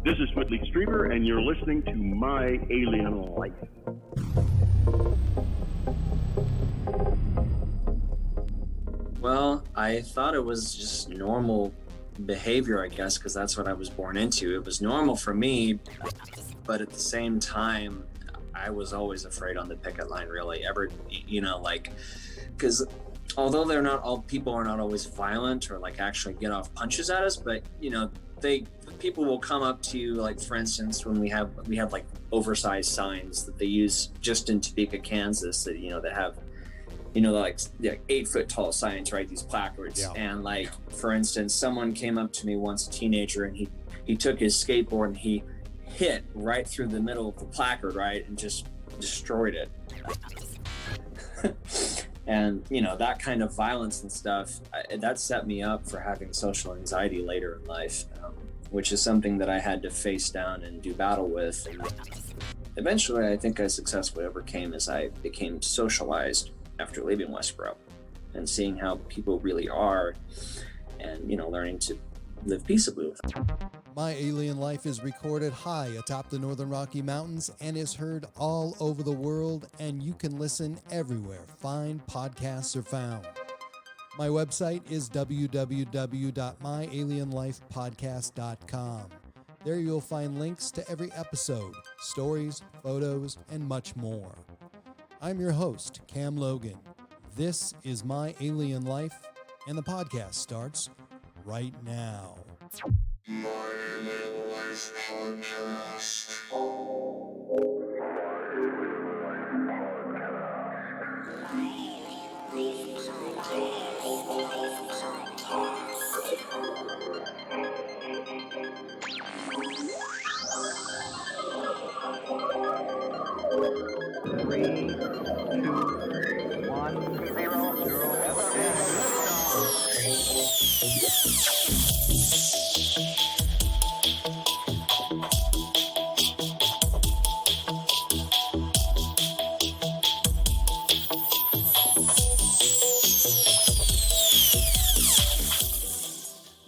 This is Whitley Strieber, and you're listening to My Alien Life. Well, I thought it was just normal behavior, I guess, because that's what I was born into. It was normal for me, but at the same time, I was always afraid on the picket line, really. Because although people are not always violent or like actually get off punches at us, but people will come up to you, like for instance, when we have like oversized signs that they use just in Topeka, Kansas, that that have 8 foot tall signs, right? These placards. Yeah. And like, for instance, someone came up to me once, a teenager, and he took his skateboard and he hit right through the middle of the placard, right? And just destroyed it. And, that kind of violence and stuff, that set me up for having social anxiety later in life, which is something that I had to face down and do battle with. And eventually, I think I successfully overcame as I became socialized after leaving Westboro and seeing how people really are and, learning to live peaceably with them. My Alien Life is recorded high atop the Northern Rocky Mountains and is heard all over the world, and you can listen everywhere fine podcasts are found. My website is www.myalienlifepodcast.com. There you'll find links to every episode, stories, photos, and much more. I'm your host, Cam Logan. This is My Alien Life, and the podcast starts right now. My Alien Life Podcast. Three, 2, 1, 0, 0.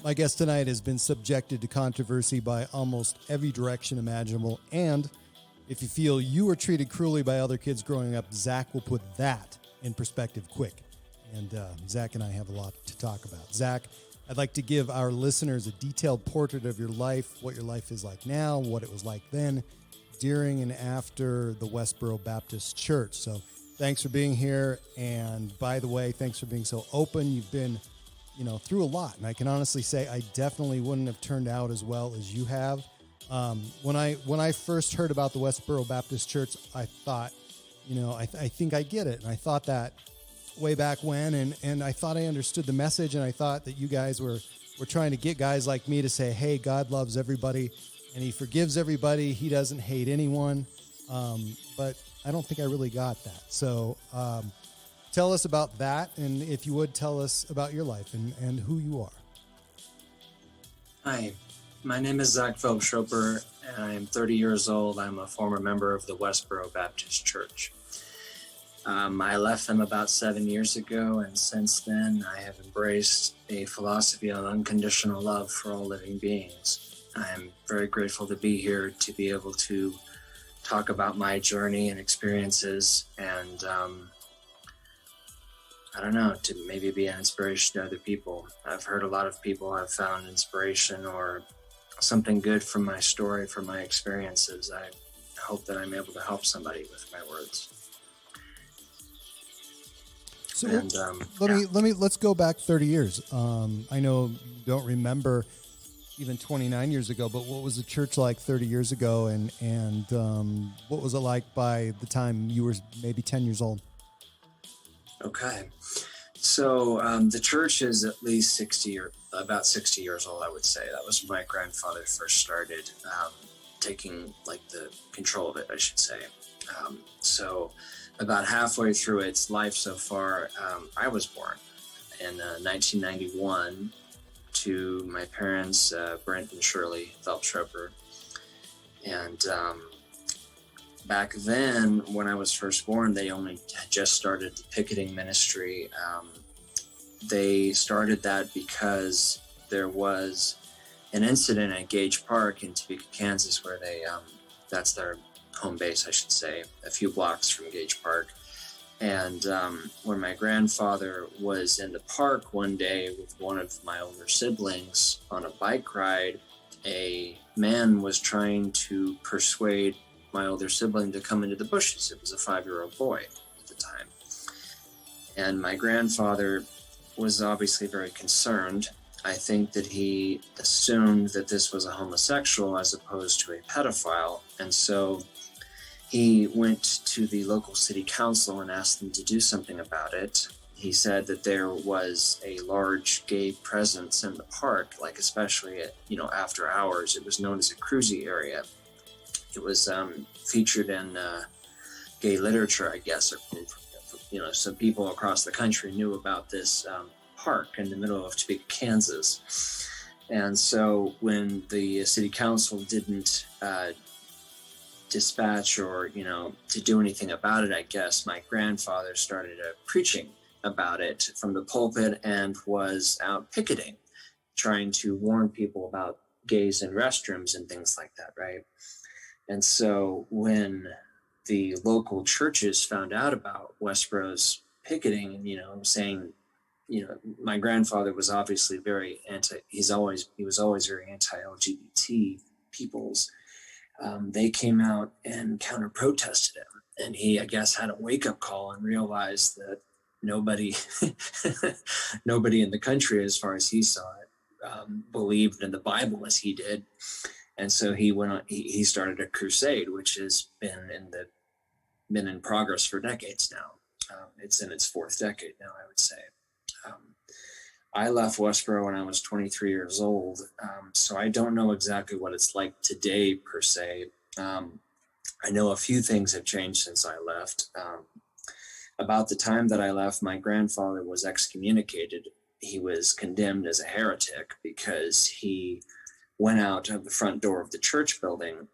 My guest tonight has been subjected to controversy by almost every direction imaginable, and if you feel you were treated cruelly by other kids growing up, Zach will put that in perspective quick. And Zach and I have a lot to talk about. Zach, I'd like to give our listeners a detailed portrait of your life, what your life is like now, what it was like then, during and after the Westboro Baptist Church. So thanks for being here. And by the way, thanks for being so open. You've been through a lot. And I can honestly say I definitely wouldn't have turned out as well as you have. When I first heard about the Westboro Baptist Church, I thought, I think I get it. And I thought that way back when, and I thought I understood the message, and I thought that you guys were trying to get guys like me to say, hey, God loves everybody, and he forgives everybody. He doesn't hate anyone. But I don't think I really got that. So, tell us about that, and if you would, tell us about your life and who you are. Hi, my name is Zach Phelps-Roper, and I am 30 years old. I'm a former member of the Westboro Baptist Church. I left them about 7 years ago, and since then I have embraced a philosophy of unconditional love for all living beings. I am very grateful to be here to be able to talk about my journey and experiences, and to maybe be an inspiration to other people. I've heard a lot of people have found inspiration or something good from my story, from my experiences. I hope that I'm able to help somebody with my words. So let's go back 30 years. I know you don't remember even 29 years ago, but what was the church like 30 years ago, and what was it like by the time you were maybe 10 years old? Okay. So the church is at least about 60 years old, I would say. That was when my grandfather first started taking the control of it, I should say. So about halfway through its life so far, I was born in 1991 to my parents, Brent and Shirley Phelps-Roper. And back then, when I was first born, they only had just started the picketing ministry. they started that because there was an incident at Gage Park in Topeka, Kansas, where that's their home base, I should say, a few blocks from Gage Park. And when my grandfather was in the park one day with one of my older siblings on a bike ride, a man was trying to persuade my older sibling to come into the bushes. It was a 5-year-old boy at the time. And my grandfather was obviously very concerned. I think that he assumed that this was a homosexual as opposed to a pedophile. And so he went to the local city council and asked them to do something about it. He said that there was a large gay presence in the park, like especially at, after hours. It was known as a cruisy area. It was featured in gay literature, I guess, so people across the country knew about this park in the middle of Topeka, Kansas. And so when the city council didn't dispatch or, to do anything about it, I guess, my grandfather started preaching about it from the pulpit and was out picketing, trying to warn people about gays in restrooms and things like that, right? And so when the local churches found out about Westboro's picketing and, saying, my grandfather was obviously he was always very anti-LGBT peoples. They came out and counter-protested him. And he, I guess, had a wake-up call and realized that nobody in the country, as far as he saw it, believed in the Bible as he did. And so he went on. He started a crusade, which has been in progress for decades now. It's in its 4th decade now, I would say. I left Westboro when I was 23 years old, so I don't know exactly what it's like today per se. I know a few things have changed since I left. About the time that I left, my grandfather was excommunicated. He was condemned as a heretic because he went out of the front door of the church building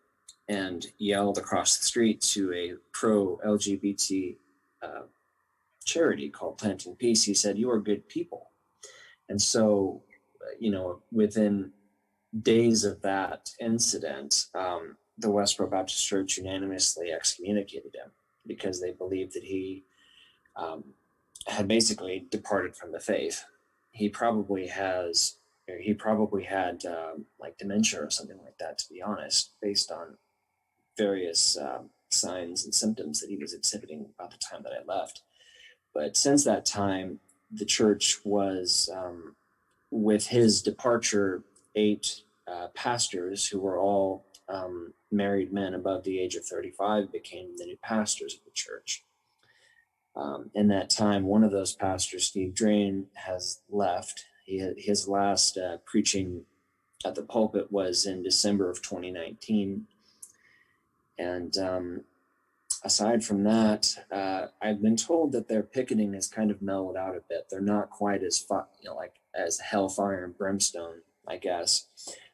and yelled across the street to a pro-LGBT charity called Planting Peace. He said, "You are good people." And so, within days of that incident, the Westboro Baptist Church unanimously excommunicated him because they believed that he had basically departed from the faith. He probably had like dementia or something like that, to be honest, based on various signs and symptoms that he was exhibiting about the time that I left. But since that time, the church was, with his departure, 8 pastors who were all married men above the age of 35 became the new pastors of the church. In that time, one of those pastors, Steve Drain, has left. His last preaching at the pulpit was in December of 2019. And aside from that, I've been told that their picketing has kind of mellowed out a bit. They're not quite as as hellfire and brimstone, I guess.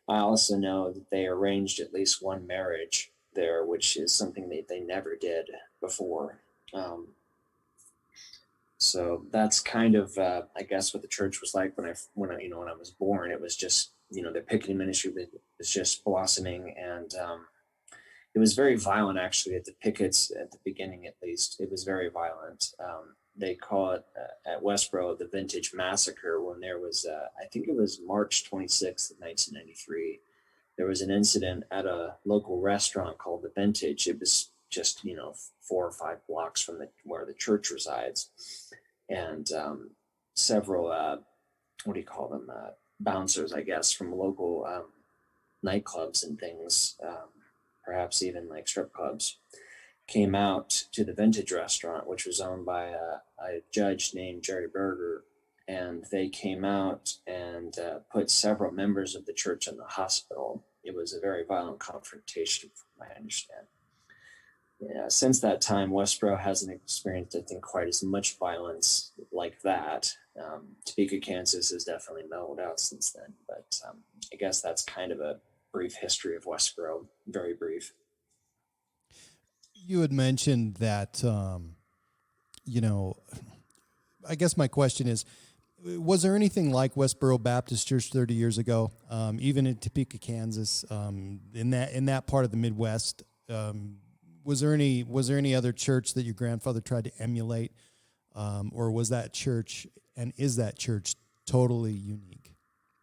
I also know that they arranged at least one marriage there, which is something that they never did before. So that's kind of, I guess, what the church was like when I was born. It was just, the picketing ministry was just blossoming, and it was very violent, actually, at the pickets at the beginning, at least. It was very violent. They call it at Westboro the Vintage Massacre, when there was, I think it was March 26th of 1993. There was an incident at a local restaurant called the Vintage. It was just, 4 or 5 blocks from where the church resides. And several, bouncers, I guess, from local nightclubs and things, perhaps even like strip clubs, came out to the Vintage restaurant, which was owned by a judge named Jerry Berger. And they came out and put several members of the church in the hospital. It was a very violent confrontation, from my understanding. Yeah, since that time, Westboro hasn't experienced, I think, quite as much violence like that. Topeka, Kansas has definitely mellowed out since then. But I guess that's kind of a brief history of Westboro, very brief. You had mentioned that, I guess my question is, Was there anything like Westboro Baptist Church 30 years ago, even in Topeka, Kansas, in that part of the Midwest? Was there any other church that your grandfather tried to emulate, or was that church, and is that church totally unique?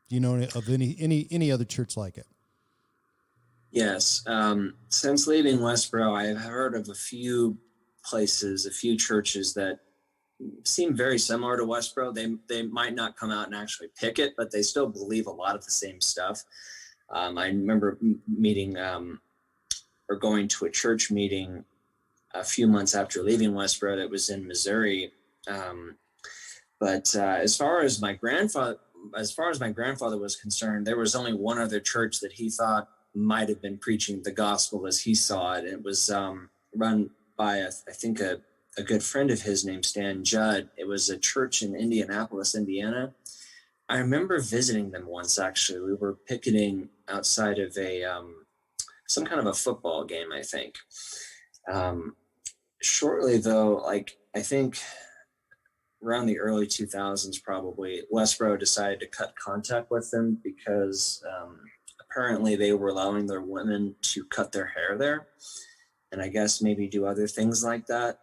Do you know of any other church like it? Yes. Since leaving Westboro, I have heard of a few places, a few churches that seem very similar to Westboro. They might not come out and actually pick it, but they still believe a lot of the same stuff. I remember meeting or going to a church meeting a few months after leaving Westboro that was in Missouri. But as far as my grandfather was concerned, there was only one other church that he thought might have been preaching the gospel as he saw it. It was run by I think a good friend of his named Stan Judd. It was a church in Indianapolis, Indiana. I remember visiting them once, actually. We were picketing outside of some kind of a football game, I think. Shortly though, I think around the early 2000s, probably, Westboro decided to cut contact with them because apparently they were allowing their women to cut their hair there. And I guess maybe do other things like that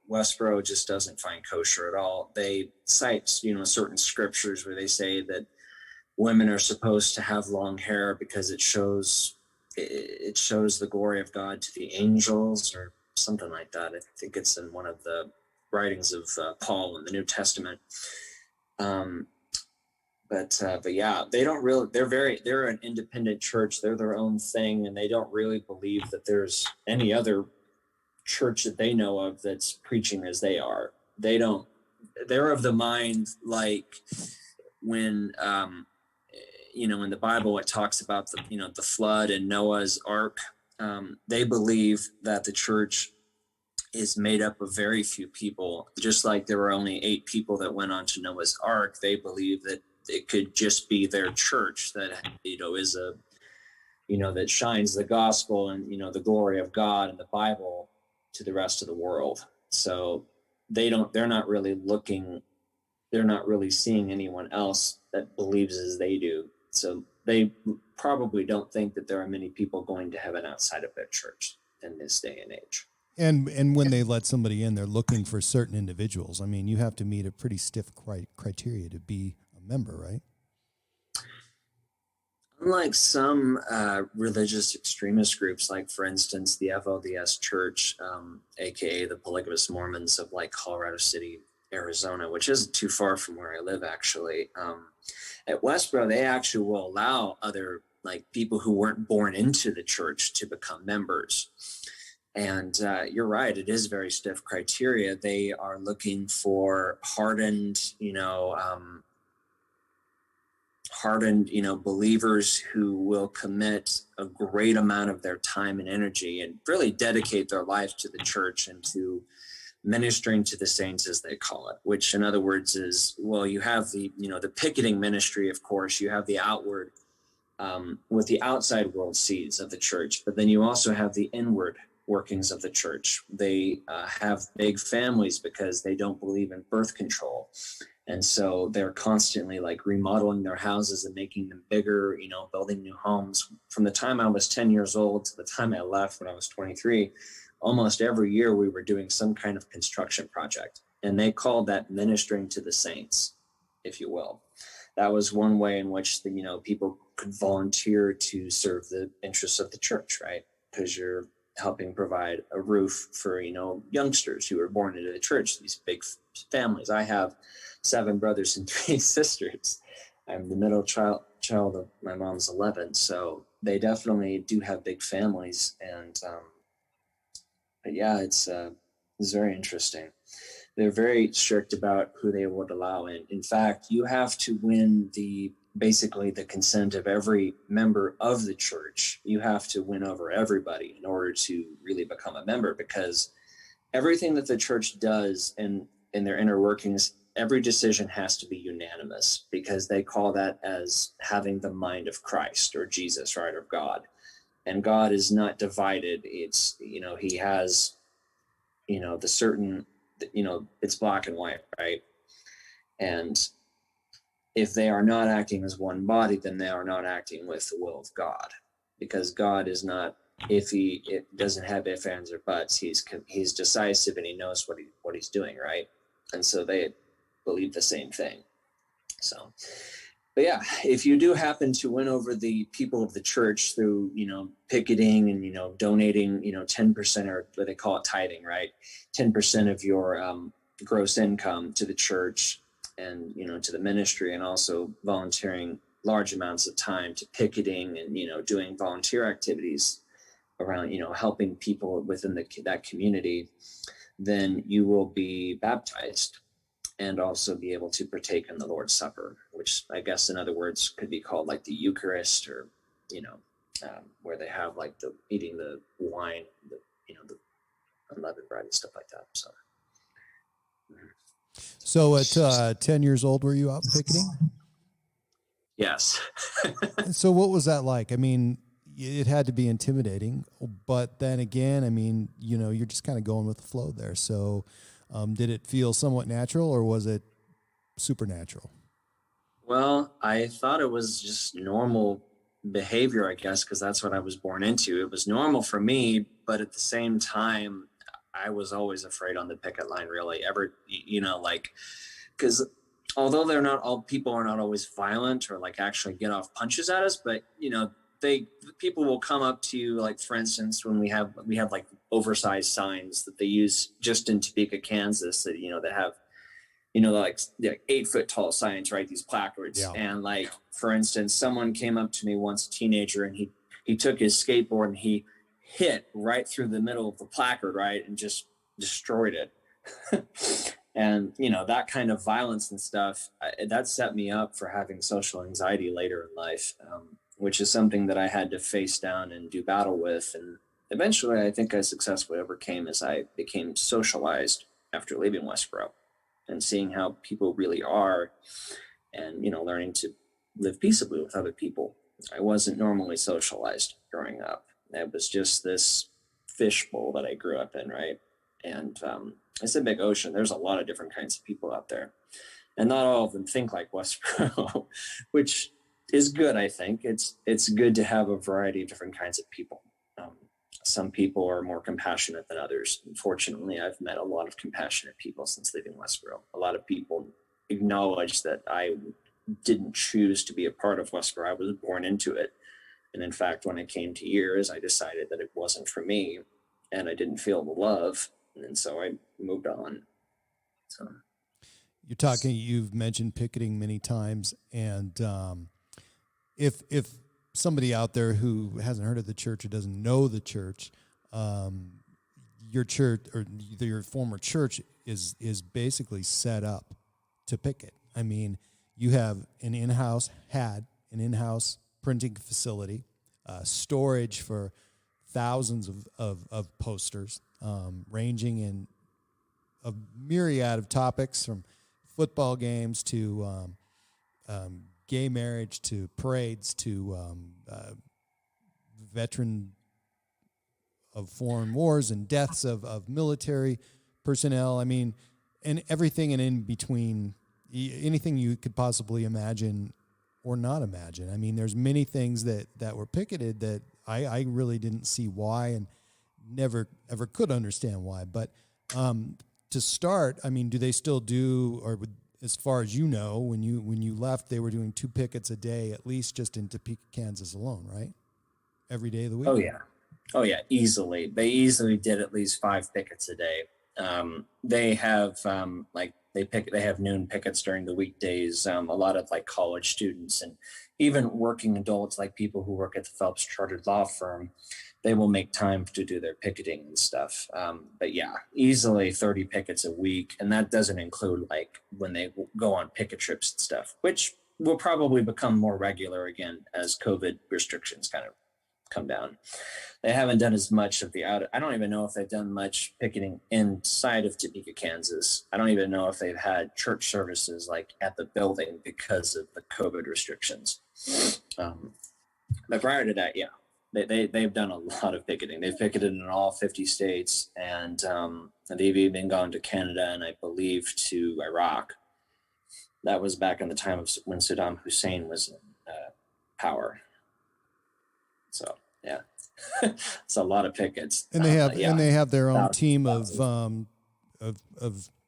Westboro just doesn't find kosher at all. They cite, certain scriptures where they say that women are supposed to have long hair because it shows the glory of God to the angels or something like that. I think it's in one of the writings of Paul in the New Testament. But yeah, they don't really, they're an independent church. They're their own thing. And they don't really believe that there's any other church that they know of that's preaching as they are. They're of the mind, like when, in the Bible, it talks about the flood and Noah's ark. They believe that the church is made up of very few people. Just like there were only 8 people that went onto Noah's ark, they believe that it could just be their church that is that shines the gospel and the glory of God and the Bible to the rest of the world. So they're not really seeing anyone else that believes as they do. So they probably don't think that there are many people going to heaven outside of their church in this day and age. And when they let somebody in, they're looking for certain individuals. I mean, you have to meet a pretty stiff criteria to be a member, right? Unlike some religious extremist groups, like, for instance, the FLDS Church, aka the Polygamous Mormons of Colorado City, Arizona, which isn't too far from where I live, actually. At Westboro, they actually will allow other people who weren't born into the church to become members. And you're right, it is very stiff criteria. They are looking for hardened, believers who will commit a great amount of their time and energy and really dedicate their life to the church and to ministering to the saints, as they call it, which in other words is, well, you have the picketing ministry, of course, you have the outward, what the outside world sees of the church, but then you also have the inward workings of the church. They have big families because they don't believe in birth control. And so they're constantly remodeling their houses and making them bigger, building new homes. From the time I was 10 years old to the time I left when I was 23, almost every year we were doing some kind of construction project. And they called that ministering to the saints, if you will. That was one way in which people could volunteer to serve the interests of the church, right? Because you're helping provide a roof for, youngsters who were born into the church, these big families. I have 7 brothers and 3 sisters. I'm the middle child of my mom's 11. So they definitely do have big families. And, but yeah, it's very interesting. They're very strict about who they would allow in. In fact, you have to win basically the consent of every member of the church. You have to win over everybody in order to really become a member, because everything that the church does in their inner workings, every decision has to be unanimous, because they call that as having the mind of Christ or Jesus, right, or God. And God is not divided. It's, he has, the certain, it's black and white, right? And if they are not acting as one body, then they are not acting with the will of God, because God is not, it doesn't have ifs, ands, or buts. He's decisive, and he knows what he's doing, right? And so they believe the same thing. So, but yeah, if you do happen to win over the people of the church through, picketing and, donating, 10%, or what they call it, tithing, right? 10% of your gross income to the church and, to the ministry, and also volunteering large amounts of time to picketing and, doing volunteer activities around, helping people within that community, then you will be baptized and also be able to partake in the Lord's Supper, which I guess in other words could be called like the Eucharist, or, where they have like eating the wine, the unleavened bread and stuff like that. So. So at 10 years old, were you out picketing? Yes. So what was that like? I mean, it had to be intimidating, but then again, I mean, you're just kind of going with the flow there. So did it feel somewhat natural, or was it supernatural? Well, I thought it was just normal behavior, I guess, because that's what I was born into. It was normal for me, but at the same time, I was always afraid on the picket line, really. Because although people are not always violent or like actually get off punches at us, but people will come up to you, like for instance, when we have like oversized signs that they use just in Topeka, Kansas, that that have like 8-foot tall signs, right? These placards. Yeah. And like, for instance, someone came up to me once, a teenager, and he took his skateboard and he hit right through the middle of the placard, right? And just destroyed it. And, that kind of violence and stuff, that set me up for having social anxiety later in life, which is something that I had to face down and do battle with. And eventually I think I successfully overcame as I became socialized after leaving Westboro and seeing how people really are, and, learning to live peaceably with other people. I wasn't normally socialized growing up. It was just this fishbowl that I grew up in, right? And it's a big ocean. There's a lot of different kinds of people out there, and not all of them think like Westboro, which is good. I think it's good to have a variety of different kinds of people. Some people are more compassionate than others. Unfortunately, I've met a lot of compassionate people since leaving Westboro. A lot of people acknowledge that I didn't choose to be a part of Westboro. I was born into it. And in fact, when it came to years, I decided that it wasn't for me, and I didn't feel the love. And so I moved on. So you've mentioned picketing many times. And if somebody out there who hasn't heard of the church or doesn't know the church, your church or your former church is basically set up to picket. I mean, you have an in-house printing facility, storage for thousands of posters, ranging in a myriad of topics, from football games to gay marriage to parades to veteran of foreign wars and deaths of military personnel. I mean, and everything and in between, anything you could possibly imagine or not imagine. I mean, there's many things that were picketed that I really didn't see why, and never ever could understand why. But to start, I mean, do they still do, or as far as you know, when you left, they were doing 2 pickets a day, at least just in Topeka, Kansas alone, right? Every day of the week? Oh yeah, easily. They easily did at least 5 pickets a day. They have they have noon pickets during the weekdays. A lot of like college students and even working adults, like people who work at the Phelps Chartered Law Firm, they will make time to do their picketing and stuff. But yeah, easily 30 pickets a week. And that doesn't include like when they go on picket trips and stuff, which will probably become more regular again as COVID restrictions kind of come down. They haven't done as much of the I don't even know if they've done much picketing inside of Topeka, Kansas. I don't even know if they've had church services like at the building because of the COVID restrictions. But prior to that, yeah, they've done a lot of picketing. They've picketed in all 50 states, and they've even gone to Canada and I believe to Iraq. that was back in the time of when Saddam Hussein was in power. So yeah, it's a lot of pickets. And they have their own team thousands.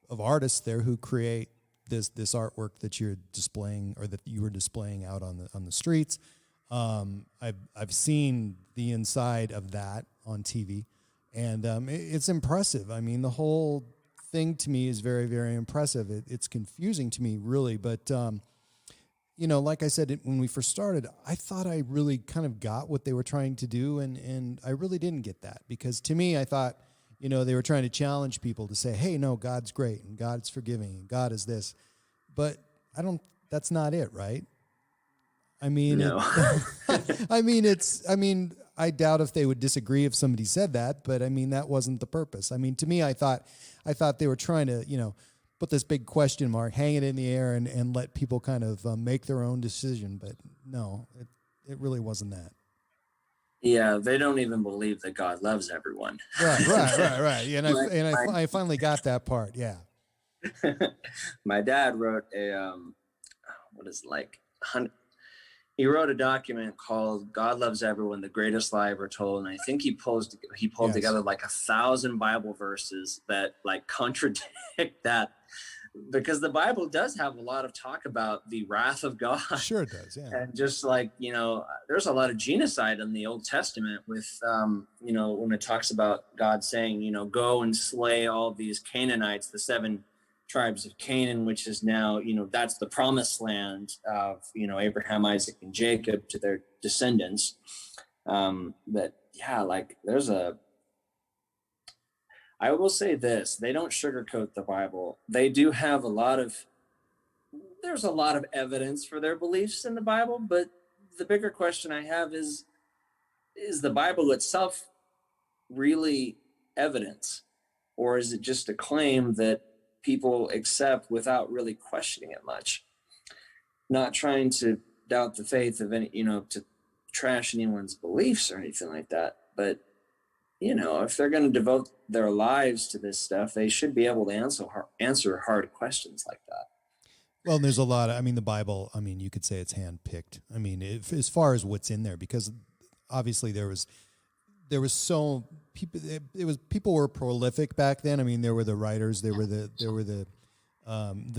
of artists there who create this artwork that you're displaying, or that you were displaying out on the streets. I've seen the inside of that on TV, and it's impressive. I mean, the whole thing to me is very, very impressive. It's confusing to me, really, but like I said, when we first started, I thought I really kind of got what they were trying to do, and I really didn't get that, because to me, I thought, they were trying to challenge people to say, hey, no, God's great, and God's forgiving, and God is this. But that's not it, right? I mean, No. I doubt if they would disagree if somebody said that, but I mean, that wasn't the purpose. I mean, to me, I thought they were trying to, put this big question mark, hang it in the air, and let people kind of make their own decision. But no, it really wasn't that. Yeah, they don't even believe that God loves everyone. Right. And I finally got that part. Yeah. My dad wrote he wrote a document called "God Loves Everyone: The Greatest Lie Ever Told," and I think he pulled together like 1,000 Bible verses that like contradict that, because the Bible does have a lot of talk about the wrath of God. Sure it does, yeah. And just like, there's a lot of genocide in the Old Testament with, when it talks about God saying, go and slay all these Canaanites, the 7 tribes of Canaan, which is now, that's the promised land of, Abraham, Isaac, and Jacob to their descendants. But yeah, like I will say this, they don't sugarcoat the Bible. They do have there's a lot of evidence for their beliefs in the Bible, but the bigger question I have is the Bible itself really evidence, or is it just a claim that people accept without really questioning it much? Not trying to doubt the faith of any, to trash anyone's beliefs or anything like that. But, if they're going to devote their lives to this stuff, they should be able to answer hard questions like that. Well, there's a lot of, the Bible, you could say it's handpicked. As far as what's in there, because obviously there was people were prolific back then. There were the writers, there were the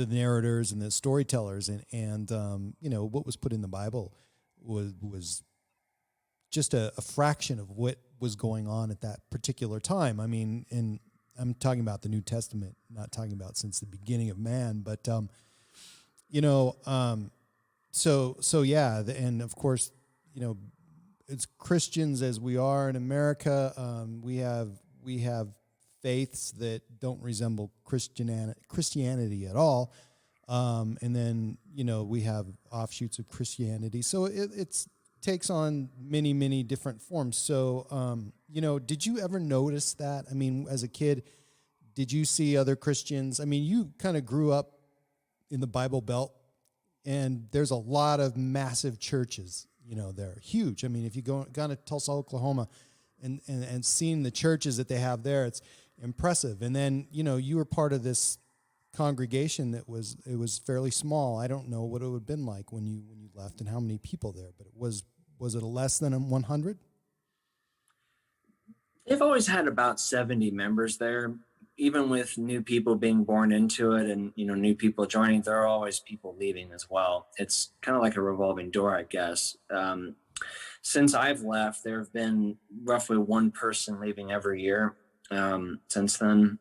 narrators and the storytellers, and what was put in the Bible was just a fraction of what was going on at that particular time. And I'm talking about the New Testament, not talking about since the beginning of man, but so yeah, and of course, as Christians as we are in America, we have faiths that don't resemble Christianity at all, and then we have offshoots of Christianity. So it takes on many different forms. So did you ever notice that? As a kid, did you see other Christians? You kind of grew up in the Bible Belt, and there's a lot of massive churches. They're huge. If you gone to Tulsa, Oklahoma, and seen the churches that they have there, it's impressive. And then, you were part of this congregation that was fairly small. I don't know what it would have been like when you left and how many people there, but was it less than 100? They've always had about 70 members there. Even with new people being born into it and, new people joining, there are always people leaving as well. It's kind of like a revolving door, I guess. Since I've left, there have been roughly one person leaving every year. Since then,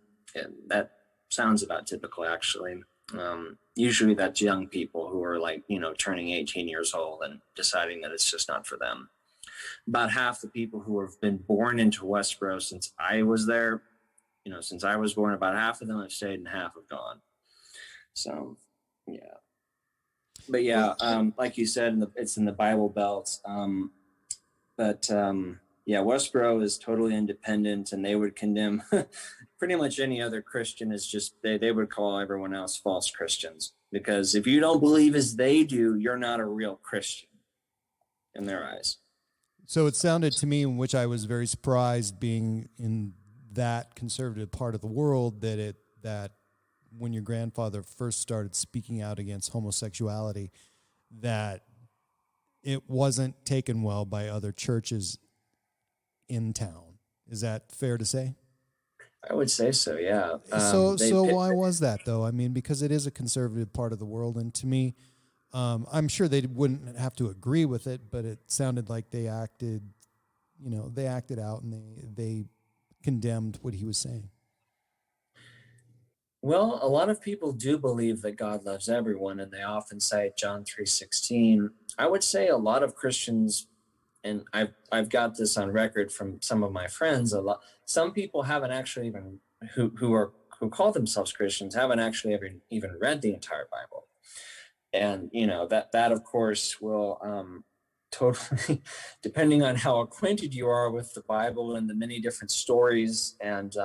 that sounds about typical, actually. Usually that's young people who are like, turning 18 years old and deciding that it's just not for them. About half the people who have been born into Westboro since I was there, since I was born, about half of them have stayed and half have gone. So, yeah. But yeah, like you said, it's in the Bible Belt. Yeah, Westboro is totally independent, and they would condemn pretty much any other Christian as just, they would call everyone else false Christians. Because if you don't believe as they do, you're not a real Christian in their eyes. So it sounded to me, in which I was very surprised being in that conservative part of the world, that when your grandfather first started speaking out against homosexuality, that it wasn't taken well by other churches in town. Is that fair to say? I would say so, yeah. So why was that, though? I mean, because it is a conservative part of the world, and to me, I'm sure they wouldn't have to agree with it, but it sounded like they acted out and they condemned what he was saying. Well, a lot of people do believe that God loves everyone, and they often cite John 3:16. I would say a lot of Christians, and I've got this on record from some of my friends, some people haven't actually even who call themselves Christians haven't actually ever even read the entire Bible. And that of course will totally, depending on how acquainted you are with the Bible and the many different stories and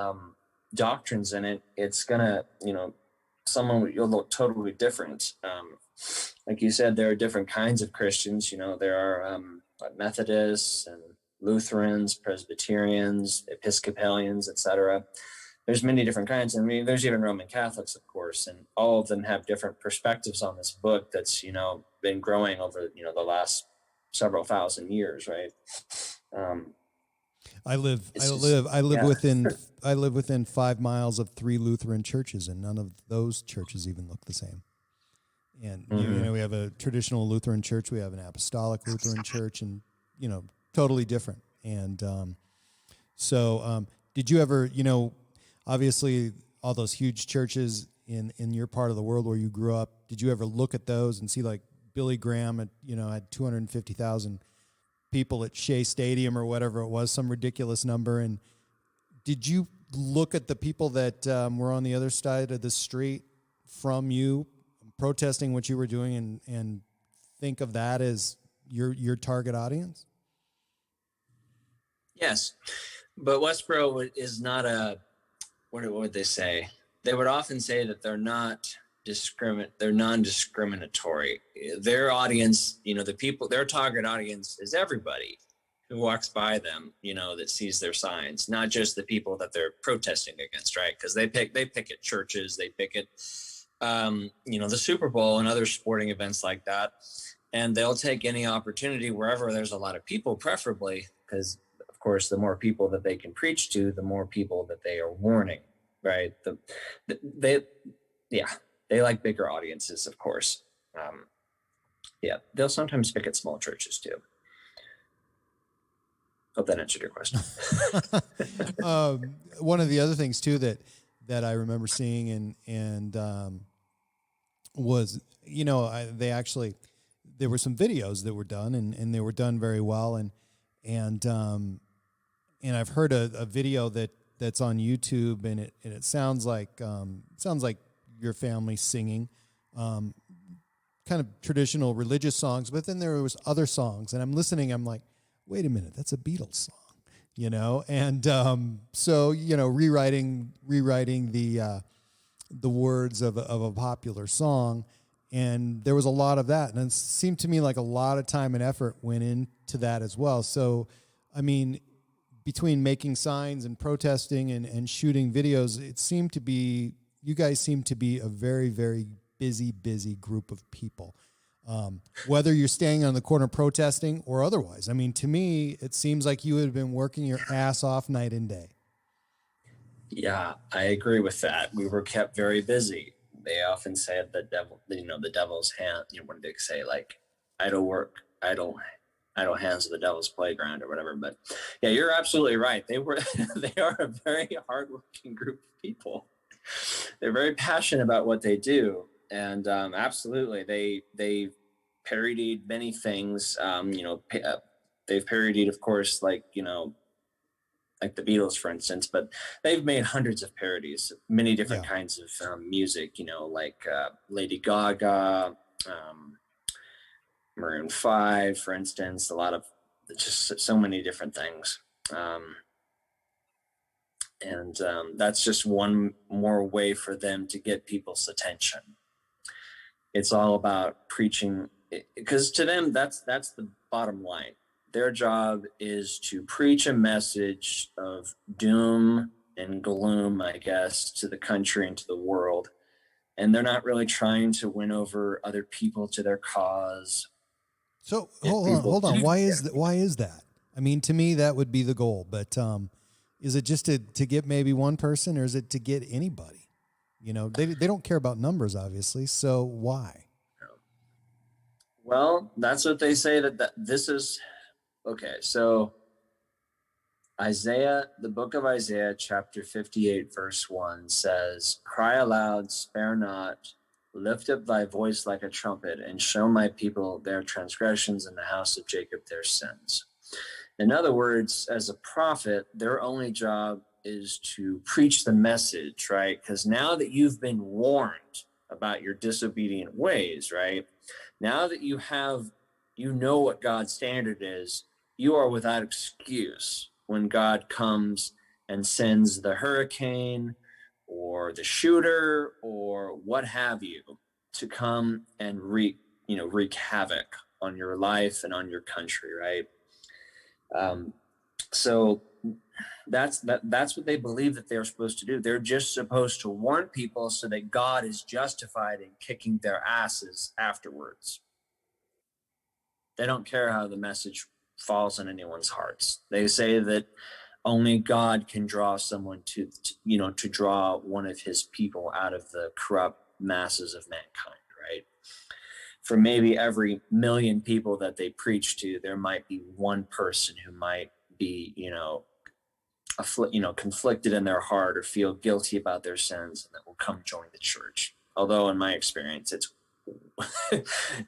doctrines in it, it's gonna, you'll look totally different. Like you said, there are different kinds of Christians. There are Methodists and Lutherans, Presbyterians, Episcopalians, etc. There's many different kinds. I mean, there's even Roman Catholics, of course, and all of them have different perspectives on this book that's, been growing over, the last several thousand years, right? I live within 5 miles of 3 Lutheran churches, and none of those churches even look the same. And we have a traditional Lutheran church, we have an apostolic Lutheran church, and totally different. And did you ever, obviously all those huge churches in your part of the world where you grew up, did you ever look at those and see, like, Billy Graham had 250,000 people at Shea Stadium or whatever it was, some ridiculous number? And did you look at the people that were on the other side of the street from you protesting what you were doing and think of that as your target audience? Yes, but Westboro is not what would they say? They would often say that they're not they're non-discriminatory. Their audience, their target audience is everybody who walks by them, that sees their signs, not just the people that they're protesting against, right? Because they pick at churches, they pick at the Super Bowl and other sporting events like that. And they'll take any opportunity wherever there's a lot of people, preferably, because of course, the more people that they can preach to, the more people that they are warning, right? They like bigger audiences, of course. They'll sometimes pick at small churches too. Hope that answered your question. One of the other things too that I remember seeing and was, there were some videos that were done and they were done very well. And I've heard a video that's on YouTube and it sounds like your family singing, kind of traditional religious songs, but then there was other songs and I'm listening. I'm like, wait a minute, that's a Beatles song, and rewriting the words of a popular song. And there was a lot of that. And it seemed to me like a lot of time and effort went into that as well. So, I mean, between making signs and protesting and shooting videos, you guys seem to be a very, very busy group of people. Whether you're staying on the corner protesting or otherwise. I mean, to me, it seems like you had been working your ass off night and day. Yeah, I agree with that. We were kept very busy. They often say the devil's hand, what did they say? Like, idle hands of the devil's playground or whatever. But yeah, you're absolutely right. They are a very hardworking group of people. They're very passionate about what they do. And absolutely, they parodied many things. They've parodied, of course, like the Beatles, for instance, but they've made hundreds of parodies, many different kinds of music, like Lady Gaga, Maroon 5, for instance, a lot of just so many different things. And that's just one more way for them to get people's attention. It's all about preaching, because to them, that's the bottom line. Their job is to preach a message of doom and gloom, I guess, to the country and to the world. and they're not really trying to win over other people to their cause. So hold on. Why is that? I mean, to me, that would be the goal. But is it just to get maybe one person, or is it to get anybody? You know, they don't care about numbers, obviously. So why? Well, that's what they say that this is. Okay, so Isaiah, the book of Isaiah, chapter 58, verse 1 says, "Cry aloud, spare not, lift up thy voice like a trumpet, and show my people their transgressions and the house of Jacob their sins." In other words, as a prophet, their only job is to preach the message, right? Because now that you've been warned about your disobedient ways, right? Now that you know what God's standard is, you are without excuse when God comes and sends the hurricane or the shooter or what have you to come and wreak havoc on your life and on your country, right? So that's what they believe that they're supposed to do. They're just supposed to warn people so that God is justified in kicking their asses afterwards. They don't care how the message falls on anyone's hearts. They say that only God can draw someone to draw one of his people out of the corrupt masses of mankind, right? For maybe every million people that they preach to, there might be one person who might be, conflicted in their heart or feel guilty about their sins, and that will come join the church. Although in my experience,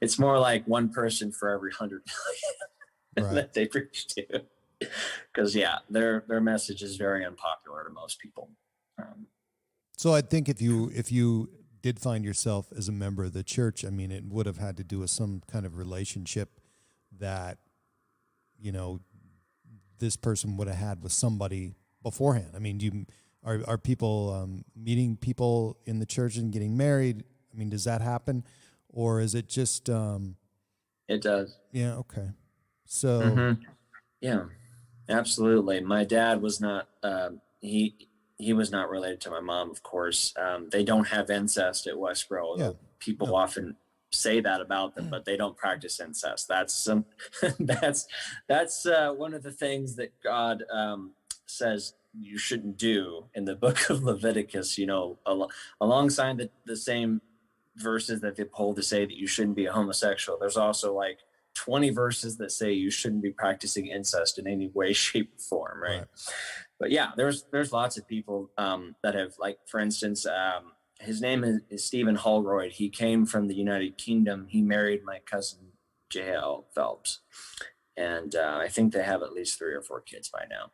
it's more like one person for every 100 million Right. that they preach to. Because their message is very unpopular to most people. So I think if you did find yourself as a member of the church, I mean, it would have had to do with some kind of relationship that, this person would have had with somebody beforehand. I mean, are people meeting people in the church and getting married? I mean, does that happen, or is it just? It does. Yeah. Okay. So. Mm-hmm. Yeah, absolutely. My dad was not. He was not related to my mom, of course. They don't have incest at Westboro. Yeah. People often say that about them, but they don't practice incest. That's one of the things that God says you shouldn't do in the book of Leviticus. Alongside the same verses that they hold to say that you shouldn't be a homosexual, there's also like 20 verses that say you shouldn't be practicing incest in any way, shape, or form, right? But yeah, there's lots of people that have, like, for instance, his name is Stephen Holroyd. He came from the United Kingdom. He married my cousin J.L. Phelps, and I think they have at least 3 or 4 kids by now.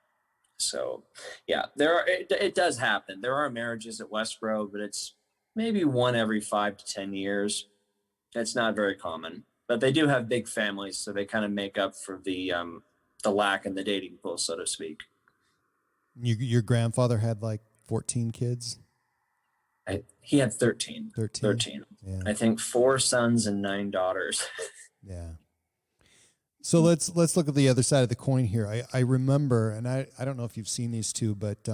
So yeah, it does happen. There are marriages at Westboro, but it's maybe one every 5 to 10 years. It's not very common. But they do have big families, so they kind of make up for the lack in the dating pool, so to speak. Your grandfather had like 14 kids? He had 13. 13. Yeah. I think 4 sons and 9 daughters. Yeah. So let's look at the other side of the coin here. I remember, and I don't know if you've seen these two, but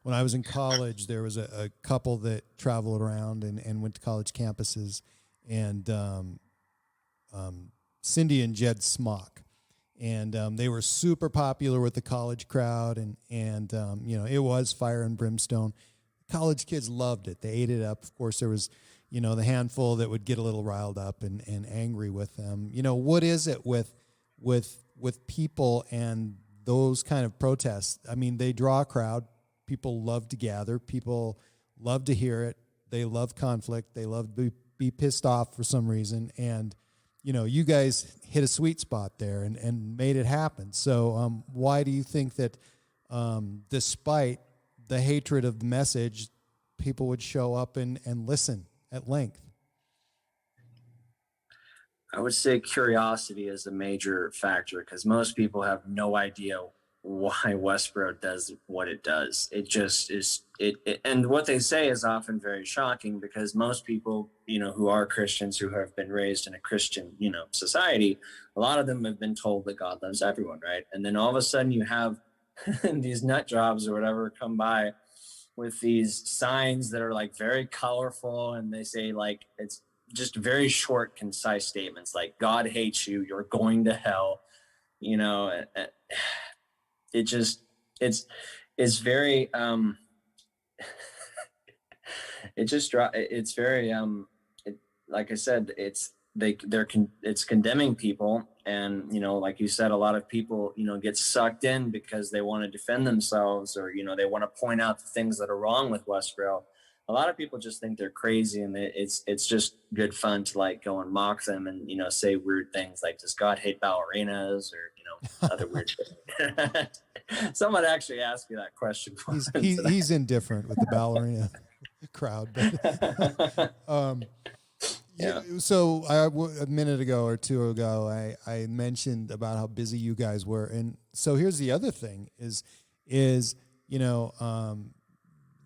when I was in college, there was a couple that traveled around and went to college campuses, and Cindy and Jed Smock. And they were super popular with the college crowd, and it was fire and brimstone. College kids loved it. They ate it up. Of course, there was, the handful that would get a little riled up and angry with them. What is it with people and those kind of protests? I mean, they draw a crowd. People love to gather. People love to hear it. They love conflict. They love to be pissed off for some reason. And you guys hit a sweet spot there and made it happen. So why do you think that despite the hatred of the message, people would show up and listen at length? I would say curiosity is a major factor, because most people have no idea why Westboro does what it does. It just is it, and what they say is often very shocking, because most people, who are Christians, who have been raised in a Christian, society, a lot of them have been told that God loves everyone, right? And then all of a sudden you have these nut jobs or whatever come by with these signs that are like very colorful, and they say like it's just very short, concise statements like God hates you, you're going to hell. You know, it just it's very it's very like I said, it's condemning people, and you know, like you said, a lot of people, you know, get sucked in because they want to defend themselves, or you know, they want to point out the things that are wrong with Westville. A lot of people just think they're crazy, and it's just good fun to like go and mock them, and you know, say weird things like, "Does God hate ballerinas?" or you know, other weird shit. Someone actually asked me that question. He's indifferent with the ballerina crowd, but yeah. So a minute ago or two ago, I mentioned about how busy you guys were, and so here's the other thing: is you know,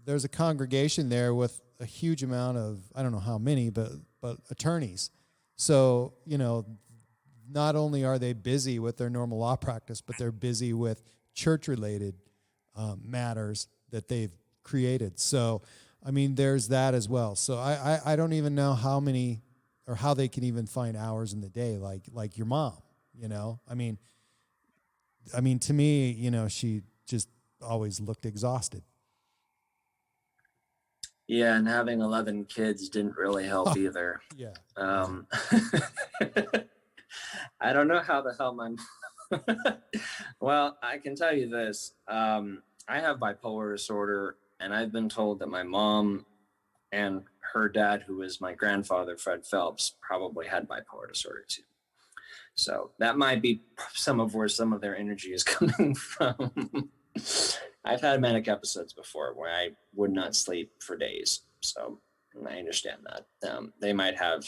there's a congregation there with a huge amount of, I don't know how many, but attorneys. So you know, not only are they busy with their normal law practice, but they're busy with church-related matters that they've created. So, I mean, there's that as well. So I don't even know how many or how they can even find hours in the day, like your mom, you know. I mean, to me, you know, she just always looked exhausted. Yeah, and having 11 kids didn't really help either. Yeah. I don't know how the hell my well, I can tell you this. I have bipolar disorder, and I've been told that my mom and her dad, who is my grandfather, Fred Phelps, probably had bipolar disorder too. So that might be some of where some of their energy is coming from. I've had manic episodes before where I would not sleep for days. So I understand that. They might have,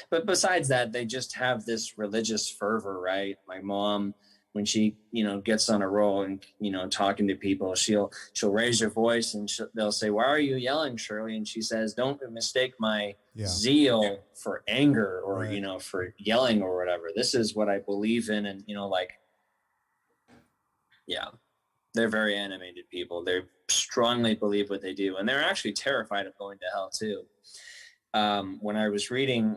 but besides that, they just have this religious fervor, right? My mom, when she, you know, gets on a roll and, you know, talking to people, she'll raise her voice and they'll say, "Why are you yelling, Shirley?" And she says, "Don't mistake my zeal for anger or, you know, for yelling or whatever. This is what I believe in." And, you know, like, yeah, they're very animated people. They strongly believe what they do. And they're actually terrified of going to hell too. When I was reading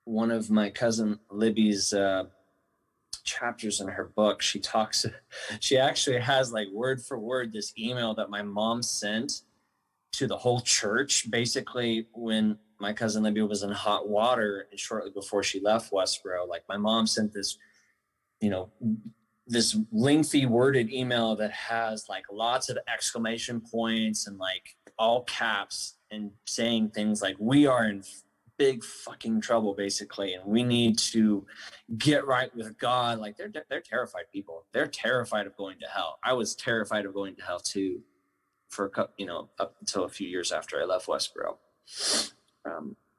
one of my cousin Libby's chapters in her book, she actually has like word for word this email that my mom sent to the whole church, basically when my cousin Libby was in hot water and shortly before she left Westboro. Like my mom sent this, you know, this lengthy worded email that has like lots of exclamation points and like all caps and saying things like, "We are in big fucking trouble," basically, and we need to get right with God. Like they're terrified people. They're terrified of going to hell. I was terrified of going to hell too, for you know, up until a few years after I left Westboro.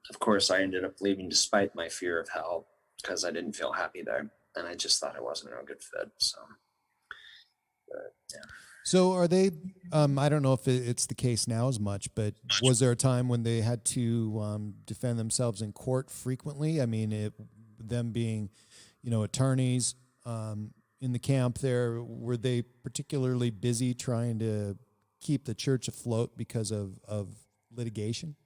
Of course, I ended up leaving despite my fear of hell because I didn't feel happy there, and I just thought I wasn't a good fit. So, but, yeah. So are they, I don't know if it's the case now as much, but was there a time when they had to defend themselves in court frequently? I mean, them being, you know, attorneys in the camp there, were they particularly busy trying to keep the church afloat because of litigation?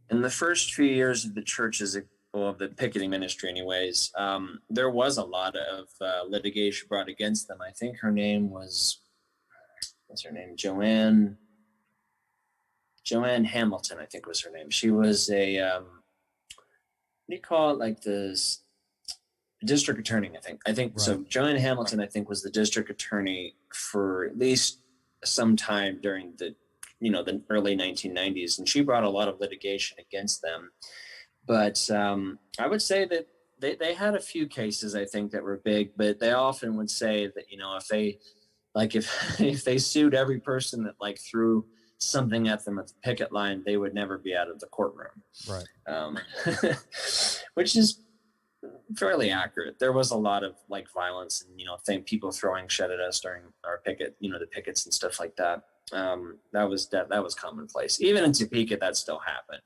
In the first few years of the church's, well, of the picketing ministry anyways, there was a lot of litigation brought against them. I think her name was, what's her name? Joanne Hamilton, I think was her name. She was a, what do you call it? Like the district attorney, I think. Right. So Joanne Hamilton, I think, was the district attorney for at least some time during the, you know, the early 1990s. And she brought a lot of litigation against them. But I would say that they had a few cases, I think, that were big, but they often would say that, you know, if they, like, if they sued every person that like threw something at them at the picket line, they would never be out of the courtroom. Right. Which is fairly accurate. There was a lot of like violence and, you know, people throwing shit at us during our picket, you know, the pickets and stuff like that. That was commonplace. Even in Topeka, that still happened.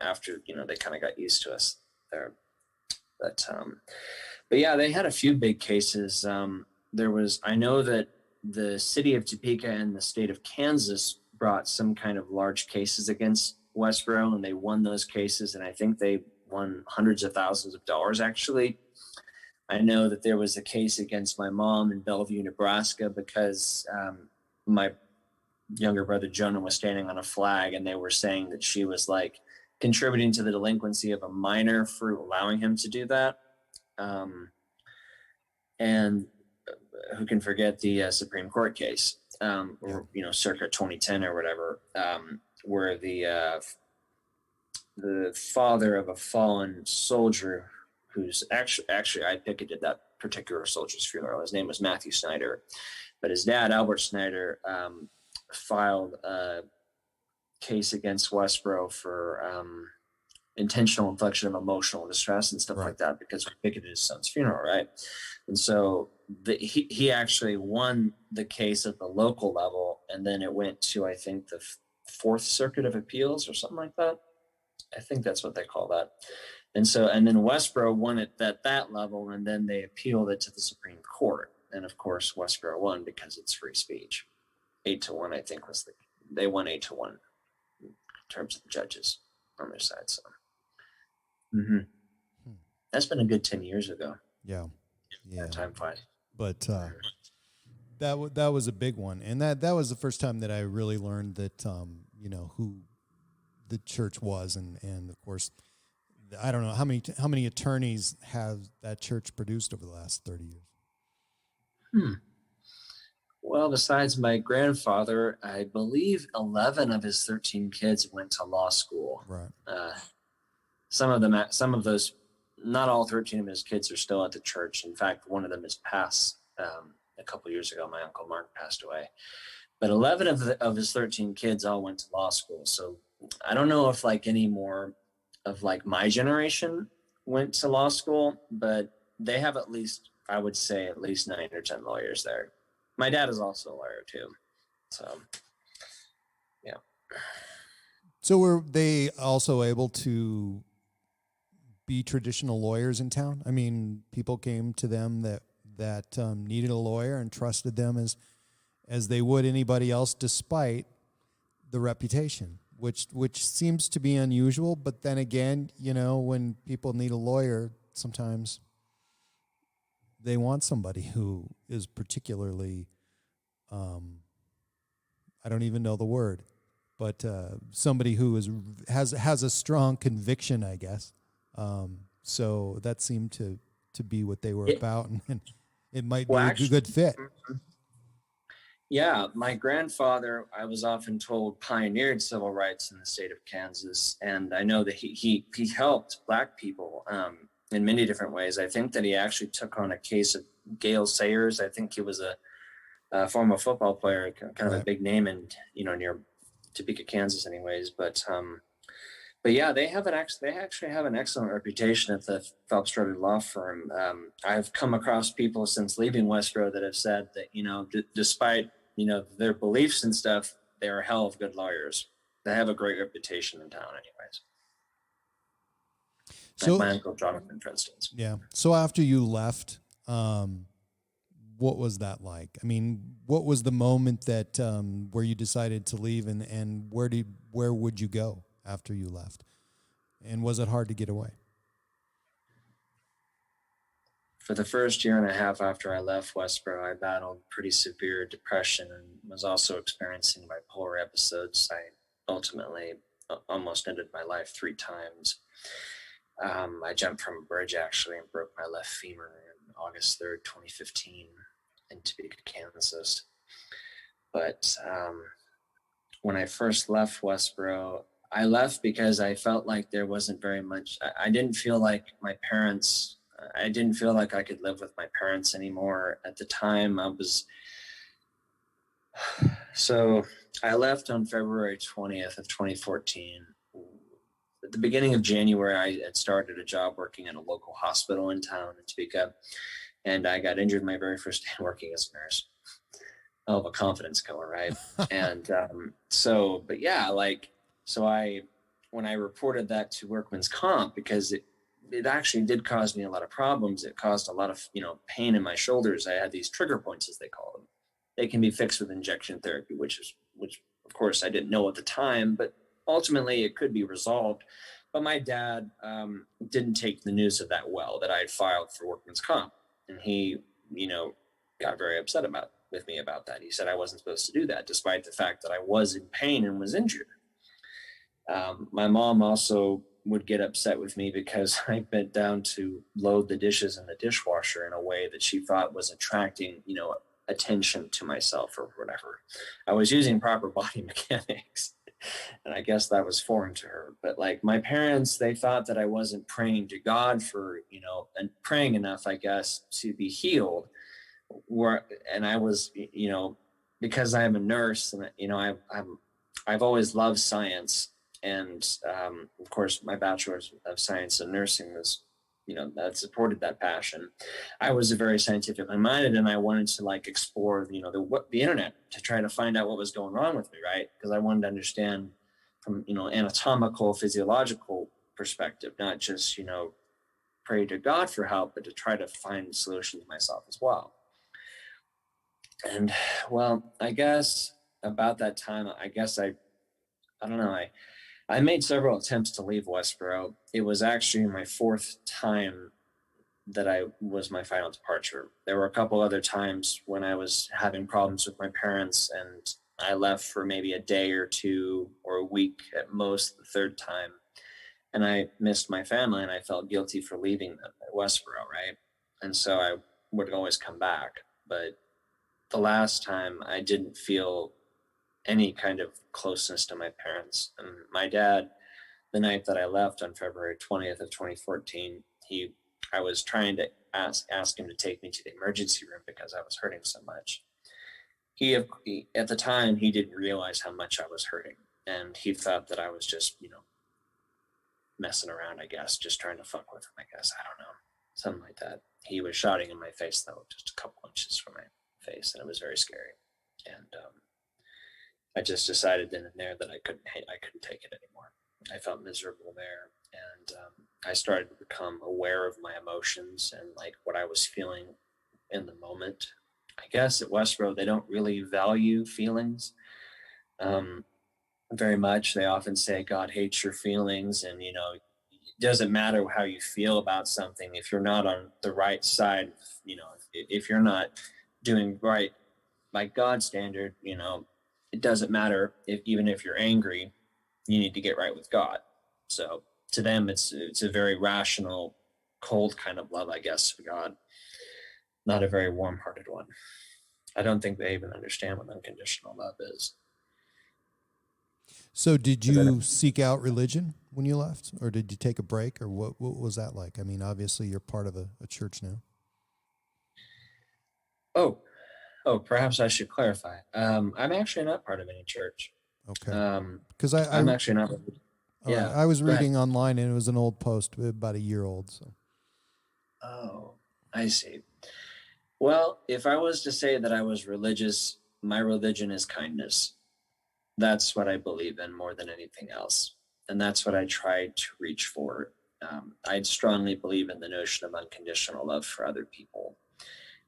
After, you know, they kind of got used to us there. But yeah, they had a few big cases. I know that the city of Topeka and the state of Kansas brought some kind of large cases against Westboro, and they won those cases. And I think they won hundreds of thousands of dollars, actually. I know that there was a case against my mom in Bellevue, Nebraska, because my younger brother Jonah was standing on a flag, and they were saying that she was like contributing to the delinquency of a minor for allowing him to do that. And who can forget the Supreme Court case, or, circa 2010 or whatever, where the father of a fallen soldier, who's actually I picketed that particular soldier's funeral. His name was Matthew Snyder, but his dad, Albert Snyder, filed a case against Westboro for intentional infliction of emotional distress and stuff like that, because we picketed his son's funeral, right? And so he actually won the case at the local level, and then it went to, I think, the Fourth Circuit of Appeals or something like that. I think that's what they call that. And then Westboro won it at that level, and then they appealed it to the Supreme Court. And of course, Westboro won because it's free speech. 8-1, I think, they won 8-1 in terms of the judges on their side. So that's been a good 10 years ago. Yeah. Time flies. But that was a big one, and that was the first time that I really learned that who the church was, and of course, I don't know how many attorneys have that church produced over the last 30 years. Well, besides my grandfather, I believe 11 of his 13 kids went to law school. Right. Some of those, not all 13 of his kids are still at the church. In fact, one of them is passed a couple years ago. My Uncle Mark passed away. But 11 of his 13 kids all went to law school. So I don't know if any more of my generation went to law school, but they have at least 9 or 10 lawyers there. My dad is also a lawyer too. So, yeah. So were they also able to be traditional lawyers in town? I mean, people came to them that needed a lawyer and trusted them as they would anybody else, despite the reputation, which seems to be unusual. But then again, when people need a lawyer, sometimes they want somebody who is particularly, I don't even know the word, but somebody who has a strong conviction, I guess. So that seemed to be what they were about, and it might be a good fit. Yeah, my grandfather, I was often told, pioneered civil rights in the state of Kansas, and I know that he helped Black people in many different ways. I think that he actually took on a case of Gale Sayers. I think he was a former football player, kind of a big name in near Topeka, Kansas, anyways. But yeah, they actually have an excellent reputation at the Phelps-Roper law firm. I've come across people since leaving Westboro that have said that despite their beliefs and stuff, they're a hell of good lawyers. They have a great reputation in town, anyways. So, my Uncle Jonathan, for instance. Yeah. So after you left, what was that like? I mean, what was the moment that where you decided to leave, and where would you go after you left? And was it hard to get away? For the first year and a half after I left Westboro, I battled pretty severe depression and was also experiencing bipolar episodes. I ultimately almost ended my life 3 times. I jumped from a bridge actually and broke my left femur on August 3rd, 2015 in Topeka, Kansas. But when I first left Westboro, I left because I felt like there wasn't very much. I didn't feel like my parents, I didn't feel like I could live with my parents anymore. At the time, so I left on February 20th of 2014. At the beginning of January, I had started a job working at a local hospital in town in Topeka, and I got injured my very first day working as a nurse. Hell of a confidence killer, right? And when I reported that to Workman's Comp, because it actually did cause me a lot of problems. It caused a lot of pain in my shoulders. I had these trigger points, as they call them. they can be fixed with injection therapy, which of course I didn't know at the time, but ultimately it could be resolved. But my dad didn't take the news of that well, that I had filed for workman's comp. And he, got very upset with me about that. He said I wasn't supposed to do that, despite the fact that I was in pain and was injured. My mom also would get upset with me because I bent down to load the dishes in the dishwasher in a way that she thought was attracting, attention to myself or whatever. I was using proper body mechanics, and I guess that was foreign to her. But like my parents, they thought that I wasn't praying to God for, and praying enough, I guess, to be healed. And I was, because I'm a nurse, and I've always loved science. And of course, my bachelor's of science in nursing was, that supported that passion. I was very scientifically minded, and I wanted to explore, the internet to try to find out what was going wrong with me, right? Because I wanted to understand from, anatomical, physiological perspective, not just, pray to God for help, but to try to find solutions myself as well. And well, I guess about that time, I don't know, I made several attempts to leave Westboro. It was actually my fourth time that I was my final departure. There were a couple other times when I was having problems with my parents, and I left for maybe a day or two or a week at most the third time. And I missed my family, and I felt guilty for leaving them at Westboro, right? And so I would always come back. But the last time I didn't feel any kind of closeness to my parents. And my dad, the night that I left on February 20th of 2014, I was trying to ask him to take me to the emergency room because I was hurting so much. He at the time, he didn't realize how much I was hurting. And he thought that I was just, messing around, I guess, just trying to fuck with him, I guess. I don't know. Something like that. He was shouting in my face, though, just a couple inches from my face, and it was very scary. And I just decided then and there that I couldn't take it anymore. I felt miserable there, and I started to become aware of my emotions and what I was feeling in the moment. I guess at Westboro, they don't really value feelings very much. They often say God hates your feelings, and it doesn't matter how you feel about something if you're not on the right side. If you're not doing right by God's standard, it doesn't matter even if you're angry, you need to get right with God. So to them, it's a very rational, cold kind of love, I guess, for God. Not a very warm-hearted one. I don't think they even understand what unconditional love is. So did you seek out religion when you left, or did you take a break, or what was that like? I mean, obviously you're part of a church now. Oh, perhaps I should clarify. I'm actually not part of any church. Okay. Because I'm actually not. Yeah. Right. I was reading online, and it was an old post, about a year old. So. Oh, I see. Well, if I was to say that I was religious, my religion is kindness. That's what I believe in more than anything else. And that's what I try to reach for. I strongly believe in the notion of unconditional love for other people.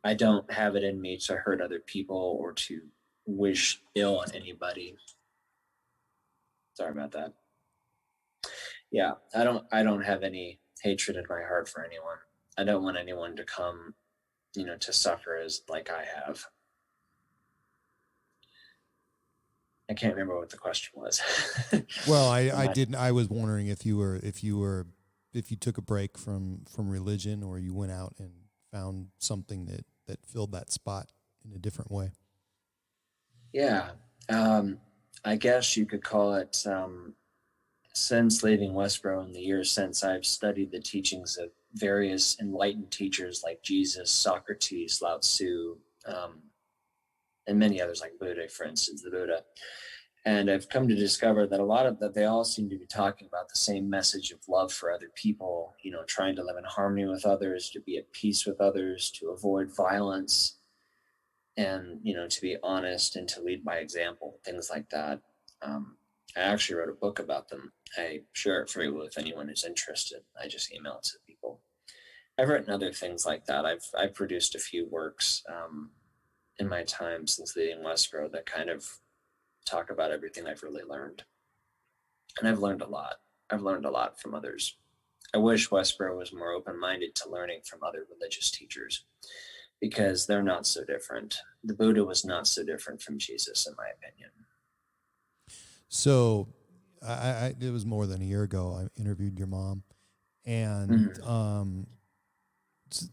I don't have it in me to hurt other people or to wish ill on anybody. Sorry about that. Yeah, I don't have any hatred in my heart for anyone. I don't want anyone to come, to suffer as like I have. I can't remember what the question was. Well, I didn't. I was wondering if you took a break from religion, or you went out and found something that filled that spot in a different way. Yeah, I guess you could call it. Since leaving Westboro in the years since, I've studied the teachings of various enlightened teachers like Jesus, Socrates, Lao Tzu, and many others like Buddha, for instance, the Buddha. And I've come to discover that they all seem to be talking about the same message of love for other people, trying to live in harmony with others, to be at peace with others, to avoid violence, and, to be honest and to lead by example, things like that. I actually wrote a book about them. I share it freely with anyone who's interested. I just email it to people. I've written other things like that. I've produced a few works. in my time since leading Westboro that kind of talk about everything I've really learned. And I've learned a lot. I've learned a lot from others. I wish Westboro was more open-minded to learning from other religious teachers because they're not so different. The Buddha was not so different from Jesus, in my opinion. So it was more than a year ago. I interviewed your mom, and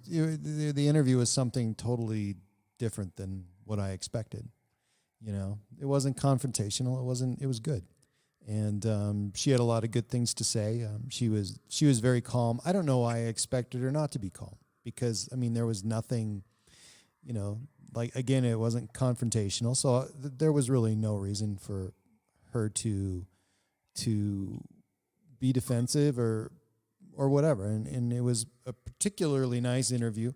the interview was something totally different than what I expected. You know, it wasn't confrontational. It was good. And she had a lot of good things to say. She was very calm. I don't know why I expected her not to be calm because, I mean, there was nothing, you know, like, again, it wasn't confrontational. So there was really no reason for her to be defensive or whatever. And it was a particularly nice interview.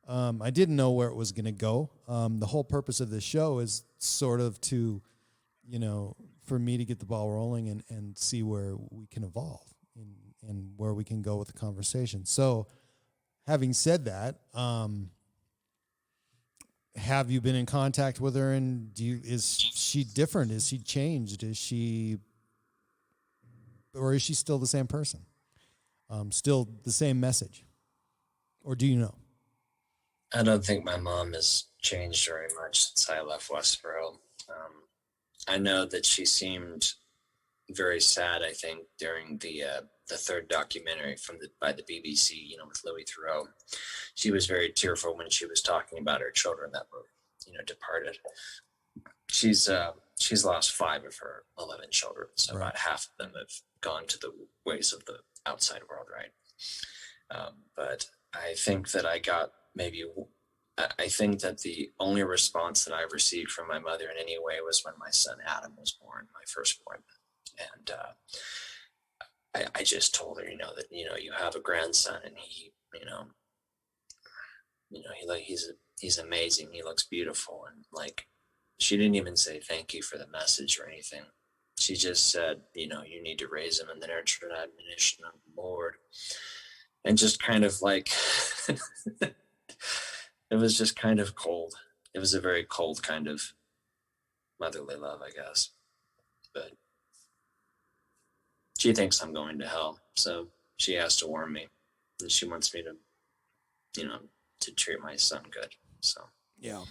I didn't know where it was going to go. The whole purpose of this show is sort of to, you know, for me to get the ball rolling and see where we can evolve and where we can go with the conversation. So having said that, have you been in contact with her, and is she different? Is she changed? Or is she still the same person? Still the same message? Or do you know? I don't think my mom has changed very much since I left Westboro. I know that she seemed very sad, I think, during the third documentary by the BBC, you know, with Louis Theroux. She was very tearful when she was talking about her children that were, you know, departed. She's lost 5 of her 11 children, so right. About half of them have gone to the ways of the outside world, right? But I think that I think that the only response that I received from my mother in any way was when my son Adam was born, my firstborn. And I just told her, you know, that, you know, you have a grandson and he, he's amazing. He looks beautiful. And like, she didn't even say thank you for the message or anything. She just said, you know, you need to raise him in the nurture and admonition of the Lord. And just kind of like, it was just kind of cold. It was a very cold kind of motherly love, I guess. But she thinks I'm going to hell, so she has to warn me. And she wants me to, you know, to treat my son good. So yeah.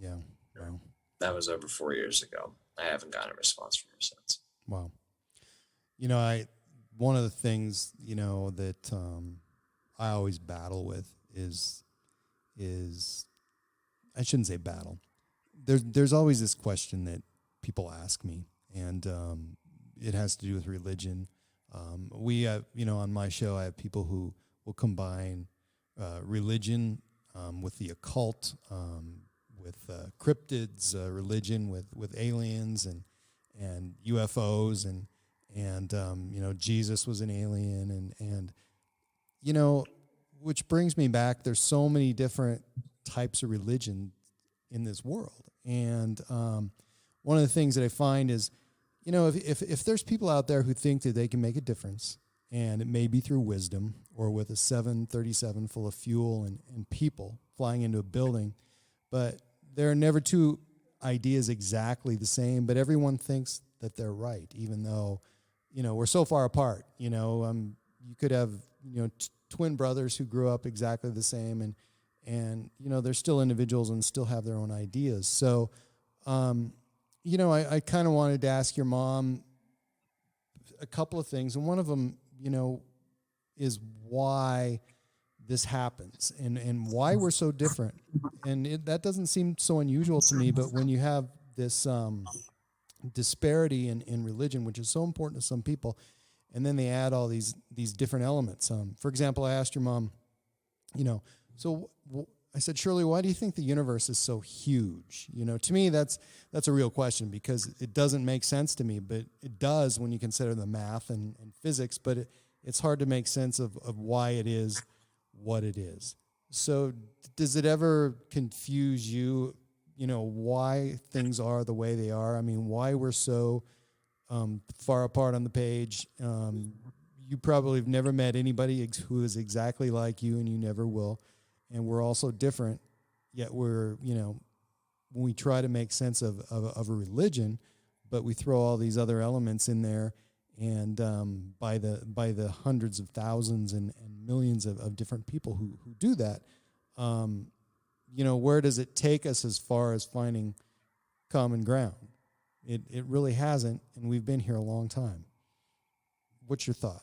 Wow. That was over 4 years ago. I haven't gotten a response from her since. Wow. You know, one of the things, you know, that I always battle with is I shouldn't say battle. There's always this question that people ask me, and it has to do with religion. We have, you know, on my show, I have people who will combine religion with the occult, with cryptids, religion with aliens and UFOs, and you know, Jesus was an alien, and you know, which brings me back. There's so many different types of religion in this world, and one of the things that I find is, you know, if there's people out there who think that they can make a difference, and it may be through wisdom or with a 737 full of fuel and people flying into a building, but there are never two ideas exactly the same, but everyone thinks that they're right, even though, you know, we're so far apart. You know, you could have, you know, twin brothers who grew up exactly the same, and you know, they're still individuals and still have their own ideas. So, you know, I kind of wanted to ask your mom a couple of things, and one of them, you know, is why this happens and why we're so different. And that doesn't seem so unusual to me, but when you have this disparity in religion, which is so important to some people, and then they add all these different elements. For example, I asked your mom, you know, so I said, Shirley, why do you think the universe is so huge? You know, to me, that's a real question, because it doesn't make sense to me, but it does when you consider the math and physics, but it's hard to make sense of why it is what it is. So does it ever confuse you, you know, why things are the way they are? I mean, why we're so far apart on the page. You probably have never met anybody who is exactly like you, and you never will. And we're all so different, yet we're, you know, when we try to make sense of a religion, but we throw all these other elements in there, and by the hundreds of thousands and millions of different people who do that, where does it take us as far as finding common ground? It really hasn't, and we've been here a long time. What's your thought?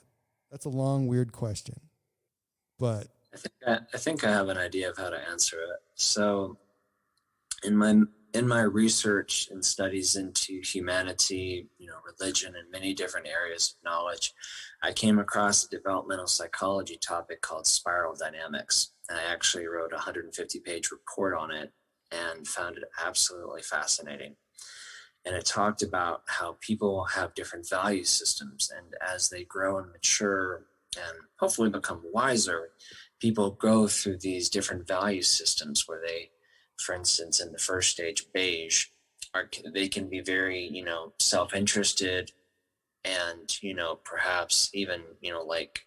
That's a long, weird question, but I think I have an idea of how to answer it. So, in my research and studies into humanity, religion, and many different areas of knowledge, I came across a developmental psychology topic called spiral dynamics. And I actually wrote a 150-page report on it and found it absolutely fascinating. And it talked about how people have different value systems, and as they grow and mature and hopefully become wiser, people go through these different value systems where they, for instance, in the first stage, beige, they can be very, self-interested and, perhaps even, like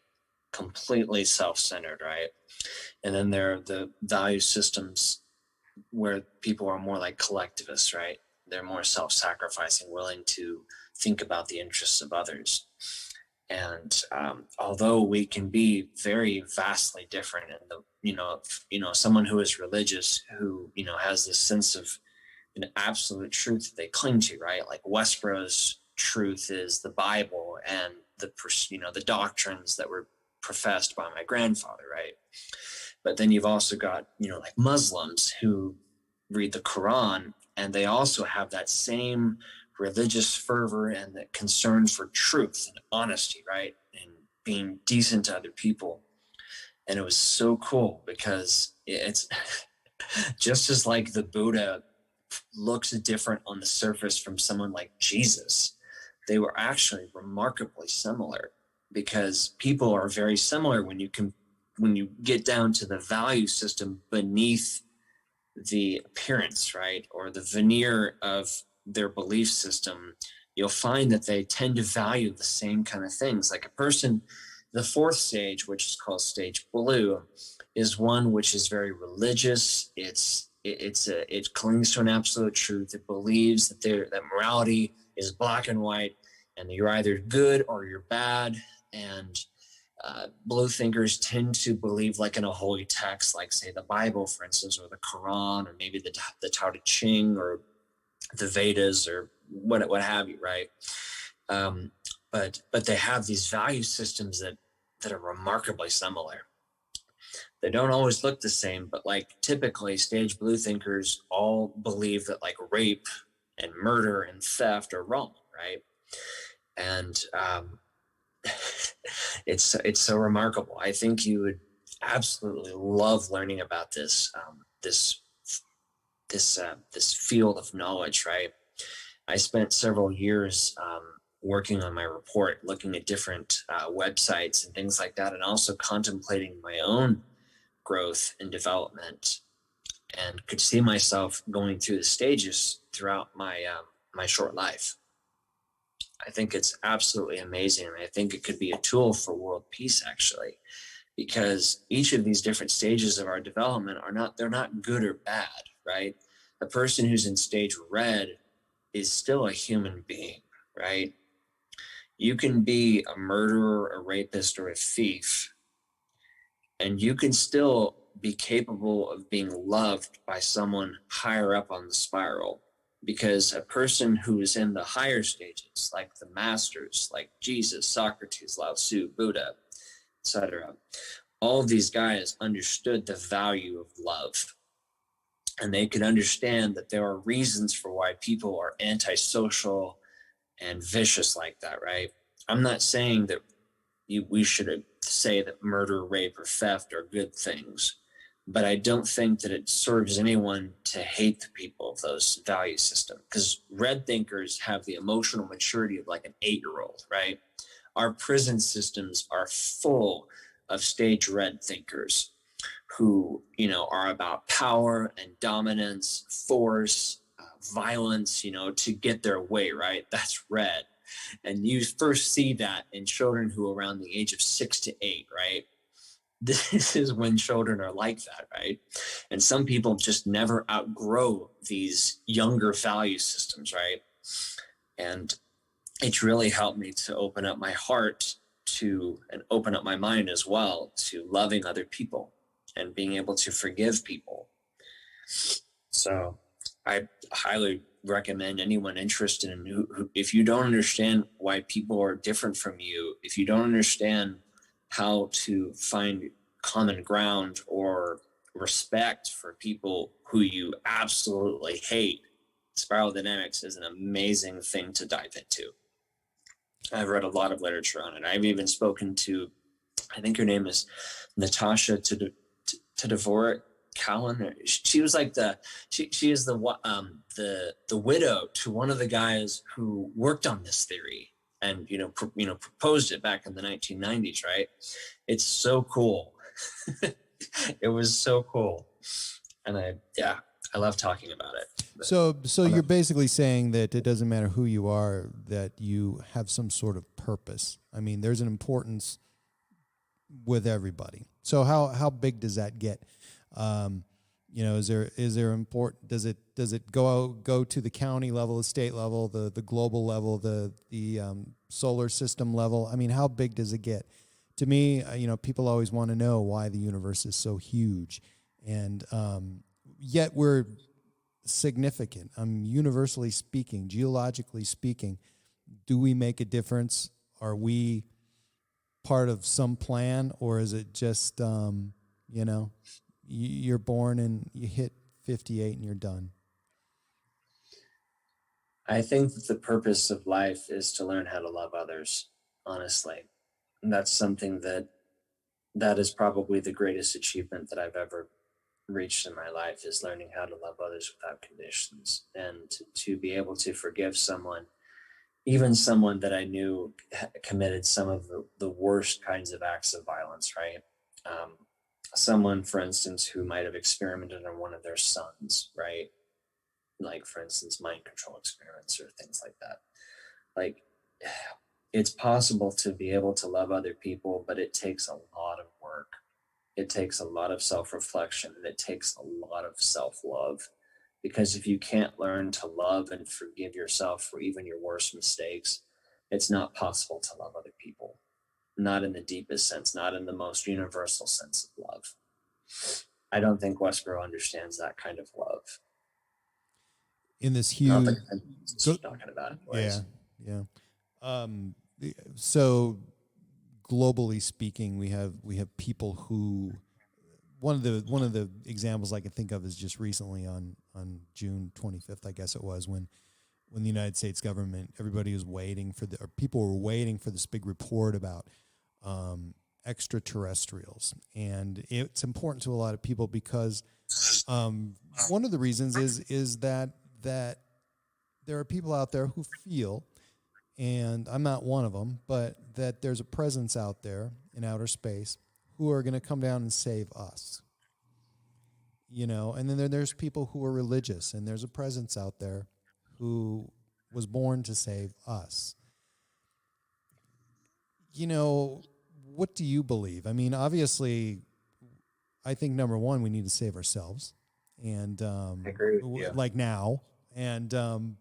completely self-centered, right? And then there are the value systems where people are more like collectivists, right? They're more self-sacrificing, willing to think about the interests of others. And although we can be very vastly different, and someone who is religious, who has this sense of an absolute truth that they cling to, right? Like Westboro's truth is the Bible and the doctrines that were professed by my grandfather, right? But then you've also got like Muslims who read the Quran, and they also have that same religious fervor and the concern for truth and honesty, right? And being decent to other people. And it was so cool because it's just as like the Buddha looks different on the surface from someone like Jesus, they were actually remarkably similar, because people are very similar when you get down to the value system beneath the appearance, right? Or the veneer of their belief system. You'll find that they tend to value the same kind of things. Like a person, the fourth stage, which is called stage blue, is one which is very religious. It clings to an absolute truth. It believes that morality is black and white, and you're either good or you're bad. And blue thinkers tend to believe like in a holy text, like say the Bible, for instance, or the Quran, or maybe the Tao Te Ching, or the Vedas, or what have you, right? But they have these value systems that are remarkably similar. They don't always look the same, but like typically stage blue thinkers all believe that like rape and murder and theft are wrong, right? And it's so remarkable. I think you would absolutely love learning about this field of knowledge, right? I spent several years working on my report, looking at different websites and things like that, and also contemplating my own growth and development, and could see myself going through the stages throughout my short life. I think it's absolutely amazing. And I think it could be a tool for world peace, actually, because each of these different stages of our development they're not good or bad, right? A person who's in stage red is still a human being, right? You can be a murderer, a rapist, or a thief, and you can still be capable of being loved by someone higher up on the spiral. Because a person who is in the higher stages, like the masters, like Jesus, Socrates, Lao Tzu, Buddha, etc., all of these guys understood the value of love. And they could understand that there are reasons for why people are antisocial and vicious like that, right? I'm not saying that we should say that murder, rape, or theft are good things, but I don't think that it serves anyone to hate the people of those value systems, because red thinkers have the emotional maturity of like an 8-year-old, right? Our prison systems are full of stage red thinkers who, are about power and dominance, force, violence, to get their way, right? That's red. And you first see that in children who are around the age of 6 to 8, right? this is when children are like that, right? And some people just never outgrow these younger value systems, right? And it's really helped me to open up my heart to, and open up my mind as well, to loving other people and being able to forgive people. So I highly recommend anyone interested in who, if you don't understand why people are different from you, if you don't understand how to find common ground or respect for people who you absolutely hate, Spiral Dynamics is an amazing thing to dive into. I've read a lot of literature on it. I've even spoken to, I think her name is Natasha Todorovic Callan. She was like she is the widow to one of the guys who worked on this theory and proposed it back in the 1990s. Right? It's so cool. It was so cool, and I love talking about it. But, so you're basically saying that it doesn't matter who you are, that you have some sort of purpose. I mean, there's an importance with everybody. So how big does that get? Is there important? Does it go to the county level, the state level, the global level, the solar system level? I mean, how big does it get? To me, people always want to know why the universe is so huge, and yet we're significant. Universally speaking, geologically speaking, do we make a difference? Are we part of some plan, or is it just you're born and you hit 58 and you're done? I think that the purpose of life is to learn how to love others, honestly. And that's something that is probably the greatest achievement that I've ever reached in my life, is learning how to love others without conditions, and to be able to forgive someone, even someone that I knew committed some of the worst kinds of acts of violence, right? Someone, for instance, who might have experimented on one of their sons, right? Like, for instance, mind control experiments or things like that. Like, it's possible to be able to love other people, but it takes a lot of work. It takes a lot of self-reflection, and it takes a lot of self-love. Because if you can't learn to love and forgive yourself for even your worst mistakes, it's not possible to love other people. Not in the deepest sense, not in the most universal sense of love. I don't think Westboro understands that kind of love. In this huge, talking about it. Anyways. Yeah. So globally speaking, we have people who, one of the examples I can think of is just recently on June 25th, I guess it was, when the United States government, everybody was waiting for people were waiting for this big report about extraterrestrials. And it's important to a lot of people because one of the reasons is that there are people out there who feel, and I'm not one of them, but that there's a presence out there in outer space who are going to come down and save us. And then there's people who are religious, and there's a presence out there who was born to save us. What do you believe? I mean, obviously, I think number one, we need to save ourselves, and I agree with you. like now, and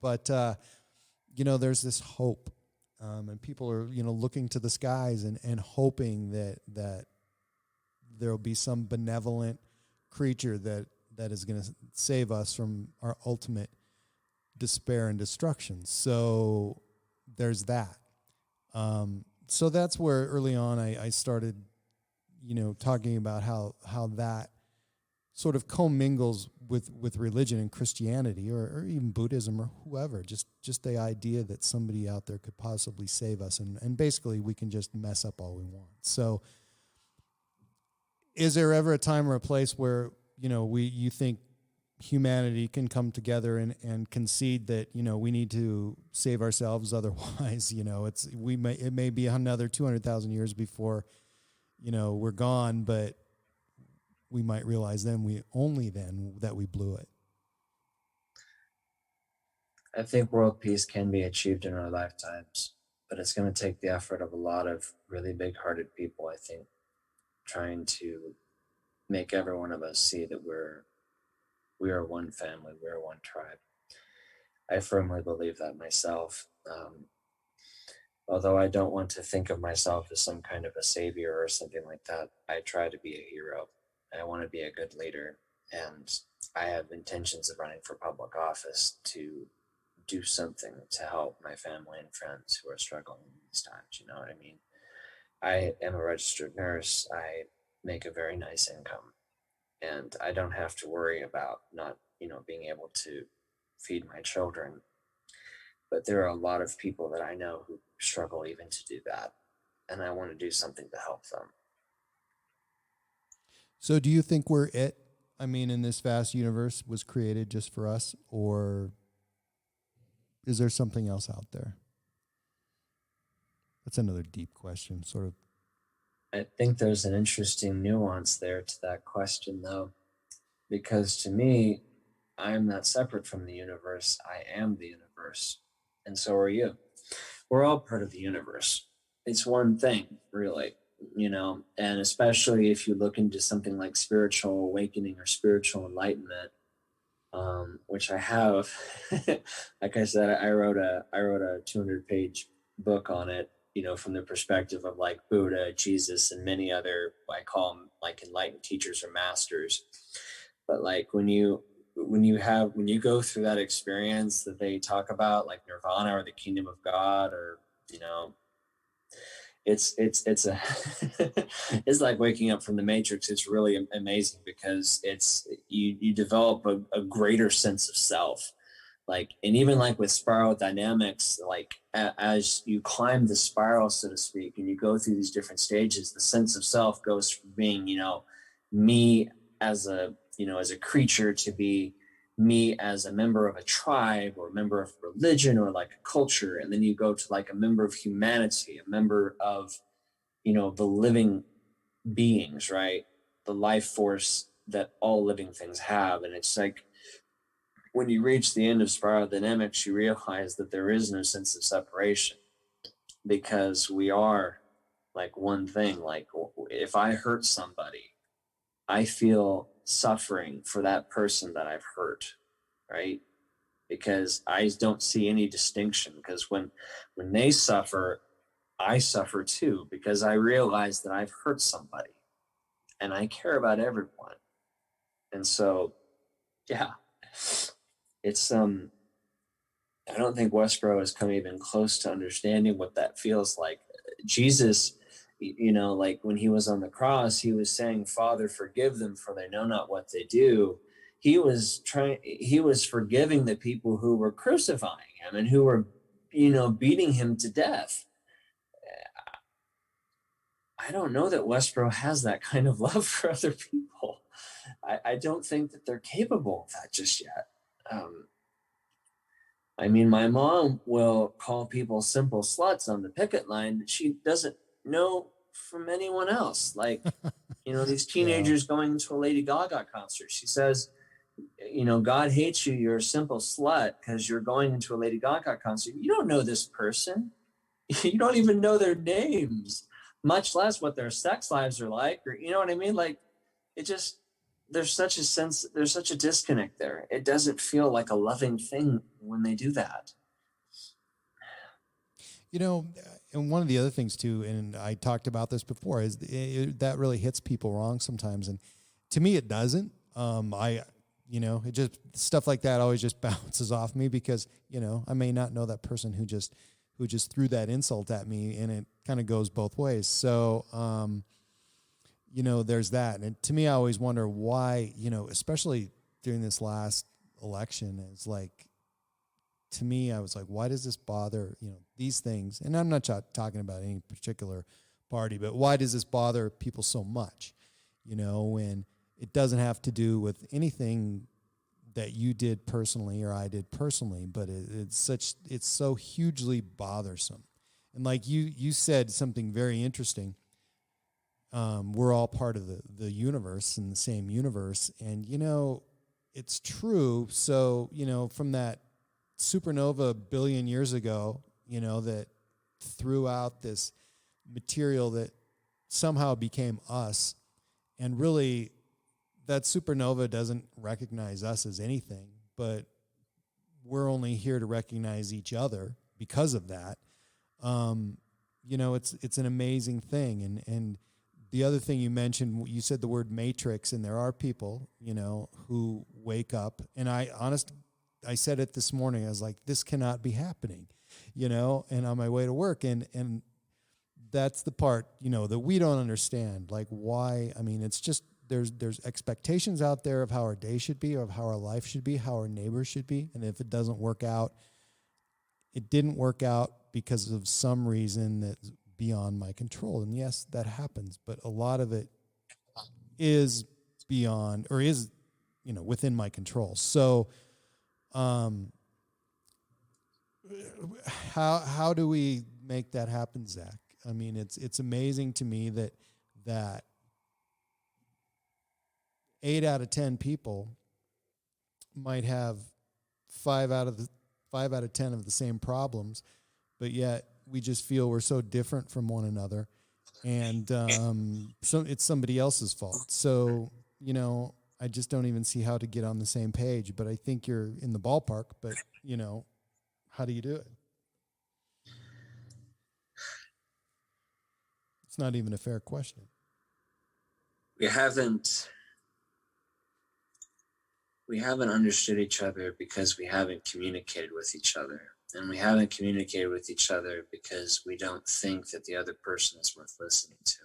but there's this hope, and people are looking to the skies and hoping that there'll be some benevolent creature that is going to save us from our ultimate despair and destruction. So there's that. So that's where early on I started, talking about how that sort of commingles with religion and Christianity or even Buddhism or whoever, just the idea that somebody out there could possibly save us, and basically we can just mess up all we want. So is there ever a time or a place where, you think humanity can come together and concede that, we need to save ourselves? Otherwise, it may be another 200,000 years before, we're gone, but we might realize then that we blew it. I think world peace can be achieved in our lifetimes, but it's going to take the effort of a lot of really big-hearted people, I think. trying to make every one of us see that we are one family, we are one tribe. I firmly believe that myself. Although I don't want to think of myself as some kind of a savior or something like that, I try to be a hero. I want to be a good leader, and I have intentions of running for public office to do something to help my family and friends who are struggling in these times. You know what I mean? I am a registered nurse. I make a very nice income, and I don't have to worry about not, being able to feed my children. But there are a lot of people that I know who struggle even to do that, and I want to do something to help them. So do you think we're it? I mean, in this vast universe was created just for us, or is there something else out there? That's another deep question, sort of. I think there's an interesting nuance there to that question, though, because to me, I am not separate from the universe. I am the universe, and so are you. We're all part of the universe. It's one thing, really, and especially if you look into something like spiritual awakening or spiritual enlightenment, which I have. Like I said, I wrote a 200-page book on it, from the perspective of like Buddha, Jesus, and many other, I call them like enlightened teachers or masters. But like when you go through that experience that they talk about, like nirvana or the kingdom of God, or it's a it's like waking up from the matrix. It's really amazing because it's you develop a greater sense of self. Like, and even like with spiral dynamics, like as you climb the spiral, so to speak, and you go through these different stages, the sense of self goes from being, me as a creature to be me as a member of a tribe or a member of religion or like a culture. And then you go to like a member of humanity, a member of, the living beings, right? The life force that all living things have. And it's like, when you reach the end of spiral dynamics, you realize that there is no sense of separation because we are like one thing. Like if I hurt somebody, I feel suffering for that person that I've hurt, right? Because I don't see any distinction, because when they suffer, I suffer too, because I realize that I've hurt somebody and I care about everyone. And so, yeah, it's, I don't think Westboro has come even close to understanding what that feels like. Jesus, like when he was on the cross, he was saying, Father, forgive them, for they know not what they do. He was forgiving the people who were crucifying him and who were, beating him to death. I don't know that Westboro has that kind of love for other people. I don't think that they're capable of that just yet. I mean, my mom will call people simple sluts on the picket line that she doesn't know from anyone else. Like, these teenagers going to a Lady Gaga concert. She says, God hates you. You're a simple slut because you're going into a Lady Gaga concert. You don't know this person. You don't even know their names, much less what their sex lives are like, or, you know what I mean? Like, it just, there's such a disconnect there. It doesn't feel like a loving thing when they do that. And one of the other things too, and I talked about this before, is that really hits people wrong sometimes. And to me, it doesn't. It just, stuff like that always just bounces off me because, I may not know that person who just threw that insult at me, and it kind of goes both ways. So, there's that. And to me, I always wonder why, especially during this last election, is like, to me, I was like, why does this bother, these things? And I'm not talking about any particular party, but why does this bother people so much? When it doesn't have to do with anything that you did personally or I did personally, but it's so hugely bothersome. And like you said something very interesting. We're all part of the universe, in the same universe. And, it's true. So, from that supernova a billion years ago, that threw out this material that somehow became us. And really, that supernova doesn't recognize us as anything, but we're only here to recognize each other because of that. You know, it's an amazing thing. And the other thing you mentioned, you said the word matrix, and there are people, you know, who wake up, and I said it this morning. I was like, this cannot be happening, you know, and on my way to work. And that's the part, you know, that we don't understand. Like, why? I mean, it's just, there's expectations out there of how our day should be, of how our life should be, how our neighbors should be. And if it doesn't work out, it didn't work out because of some reason that's beyond my control. And yes, that happens, but a lot of it is beyond, or is, you know, within my control. So, how do we make that happen, Zach? I mean, it's amazing to me that 8 out of 10 people might have 5 out of 10 of the same problems, but yet we just feel we're so different from one another, and so it's somebody else's fault. So, you know, I just don't even see how to get on the same page, but I think you're in the ballpark. But, you know, how do you do it? It's not even a fair question. We haven't understood each other because we haven't communicated with each other. And we haven't communicated with each other because we don't think that the other person is worth listening to.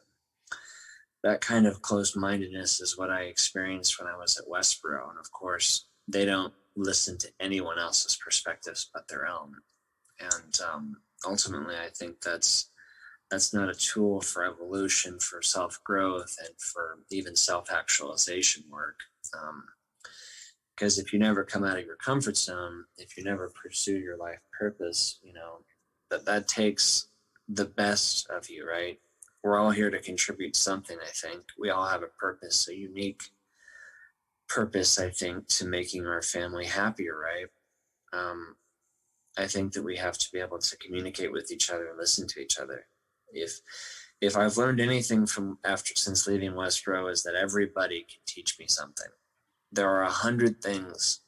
That kind of closed-mindedness is what I experienced when I was at Westboro. And of course, they don't listen to anyone else's perspectives but their own. And ultimately, I think that's not a tool for evolution, for self-growth, and for even self-actualization work. Because if you never come out of your comfort zone, if you never pursue your life purpose, you know, that takes the best of you, right? We're all here to contribute something, I think. We all have a purpose, a unique purpose, I think, to making our family happier, right? I think that we have to be able to communicate with each other and listen to each other. If I've learned anything since leaving Westboro, is that everybody can teach me something. There are 100 things,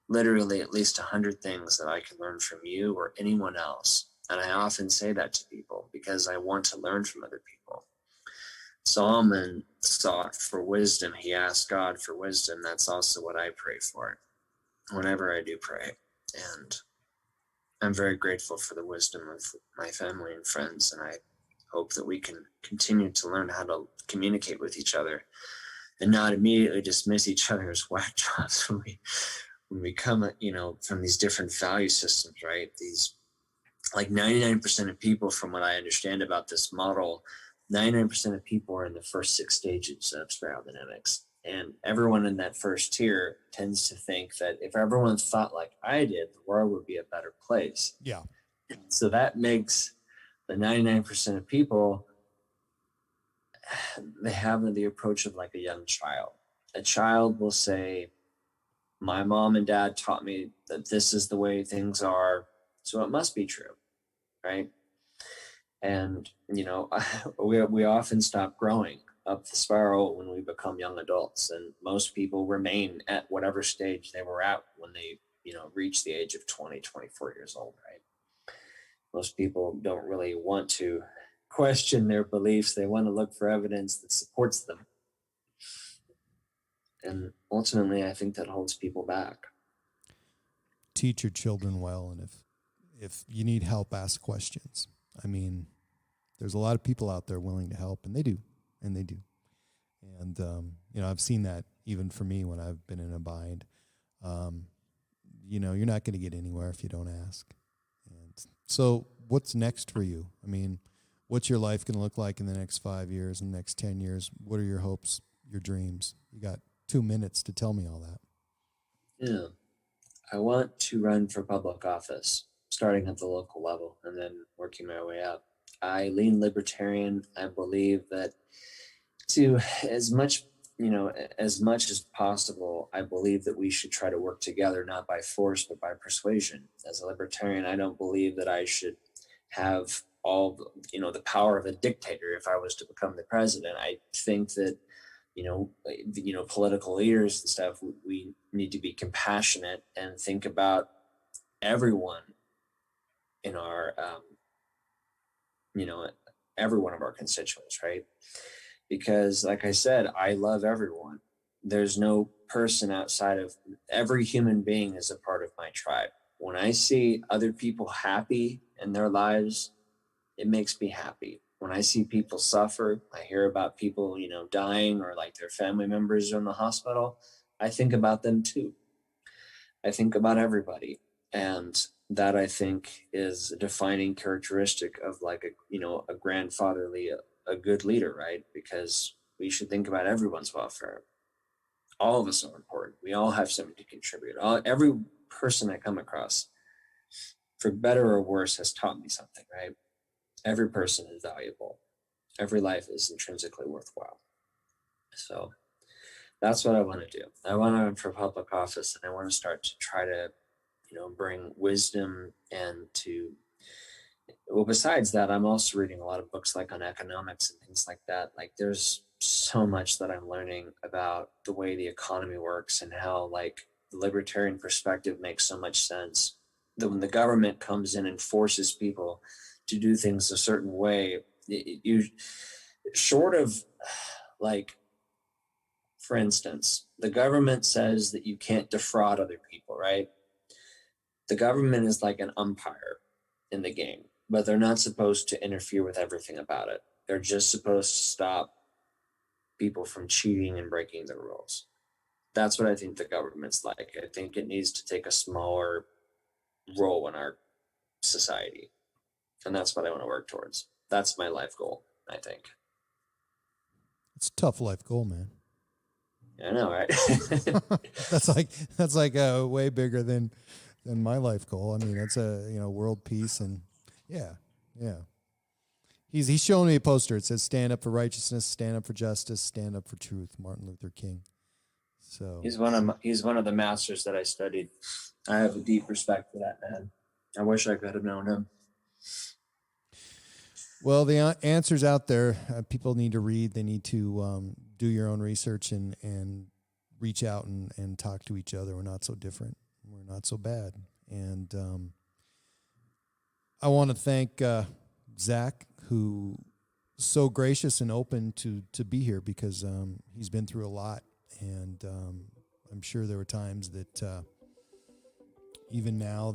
literally at least 100 things that I can learn from you or anyone else. And I often say that to people because I want to learn from other people. Solomon sought for wisdom. He asked God for wisdom. That's also what I pray for whenever I do pray. And I'm very grateful for the wisdom of my family and friends. And I hope that we can continue to learn how to communicate with each other and not immediately dismiss each other as whack jobs when we come, you know, from these different value systems, right? These, like 99% of people, from what I understand about this model, 99% of people are in the first 6 stages of spiral dynamics. And everyone in that first tier tends to think that if everyone thought like I did, the world would be a better place. Yeah. So that makes the 99% of people, they have the approach of like a young child. A child will say, my mom and dad taught me that this is the way things are, so it must be true, right? And, you know, we often stop growing up the spiral when we become young adults. And most people remain at whatever stage they were at when they, you know, reach the age of 20, 24 years old, right? Most people don't really want to question their beliefs. They want to look for evidence that supports them. And ultimately, I think that holds people back. Teach your children well, and if you need help, ask questions. I mean, there's a lot of people out there willing to help, and they do. And, you know, I've seen that even for me when I've been in a bind. You know, you're not going to get anywhere if you don't ask. And so what's next for you? I mean, what's your life going to look like in the next 5 years, in the next 10 years? What are your hopes, your dreams? You got 2 minutes to tell me all that. Yeah. I want to run for public office, starting at the local level and then working my way up. I lean libertarian. I believe that as much as possible, I believe that we should try to work together, not by force, but by persuasion. As a libertarian, I don't believe that I should have all the power of a dictator if I was to become the president. I think that political leaders and stuff, we need to be compassionate and think about everyone in our every one of our constituents, right? Because like I said, I love everyone. There's no person outside of, every human being is a part of my tribe. When I see other people happy in their lives, it makes me happy. When I see people suffer, I hear about people, dying, or like their family members are in the hospital, I think about them too. I think about everybody. And that, I think, is a defining characteristic of like a grandfatherly, a good leader, right? Because we should think about everyone's welfare. All of us are important. We all have something to contribute. Every person I come across, for better or worse, has taught me something, right? Every person is valuable. Every life is intrinsically worthwhile. So that's what I want to do. I want to run for public office, and I want to start to try to, bring wisdom and besides that, I'm also reading a lot of books like on economics and things like that. Like there's so much that I'm learning about the way the economy works and how like the libertarian perspective makes so much sense. That when the government comes in and forces people to do things a certain way, short of like, for instance, the government says that you can't defraud other people, right? The government is like an umpire in the game, but they're not supposed to interfere with everything about it. They're just supposed to stop people from cheating and breaking the rules. That's what I think the government's like. I think it needs to take a smaller role in our society. And that's what I want to work towards. That's my life goal, I think. It's a tough life goal, man. I know, right? that's like way bigger than my life goal. I mean, it's world peace, and yeah. He's showing me a poster. It says "Stand up for righteousness, stand up for justice, stand up for truth." Martin Luther King. So he's one of the masters that I studied. I have a deep respect for that man. I wish I could have known him. Well, the answer's out there. People need to read. They need to do your own research and reach out and talk to each other. We're not so different. We're not so bad. And I want to thank Zach, who is so gracious and open to be here, because he's been through a lot. And I'm sure there were times that even now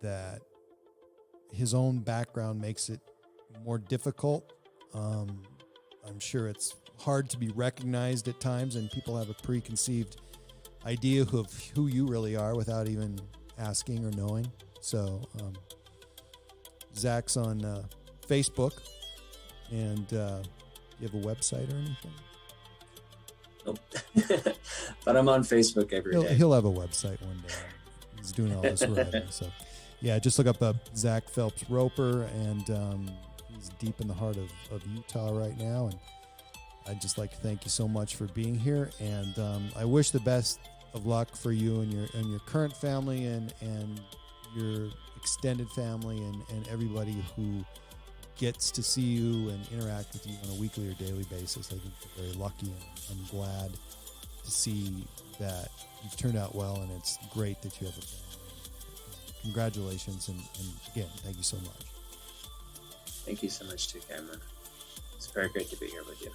that his own background makes it more difficult. I'm sure it's hard to be recognized at times, and people have a preconceived idea of who you really are without even asking or knowing. So Zach's on Facebook, and you have a website or anything? Nope. But I'm on Facebook every day. He'll have a website one day. He's doing all this writing. So yeah, just look up Zach Phelps-Roper, and he's deep in the heart of Utah right now. And I'd just like to thank you so much for being here, and I wish the best of luck for you and your current family and your extended family and everybody who gets to see you and interact with you on a weekly or daily basis. I think you're very lucky, and I'm glad to see that you've turned out well, and it's great that you have a family. Congratulations, and again, thank you so much. Thank you so much too, Cameron. It's very great to be here with you.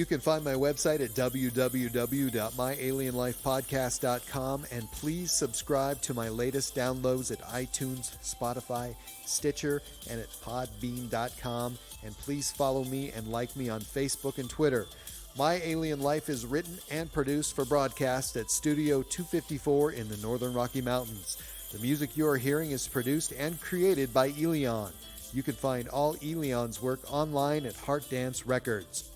can find my website at www.myalienlifepodcast.com, and please subscribe to my latest downloads at iTunes, Spotify, Stitcher, and at podbean.com. And please follow me and like me on Facebook and Twitter. My Alien Life is written and produced for broadcast at Studio 254 in the Northern Rocky Mountains. The music you are hearing is produced and created by Eleon. You can find all Eleon's work online at Heart Dance Records.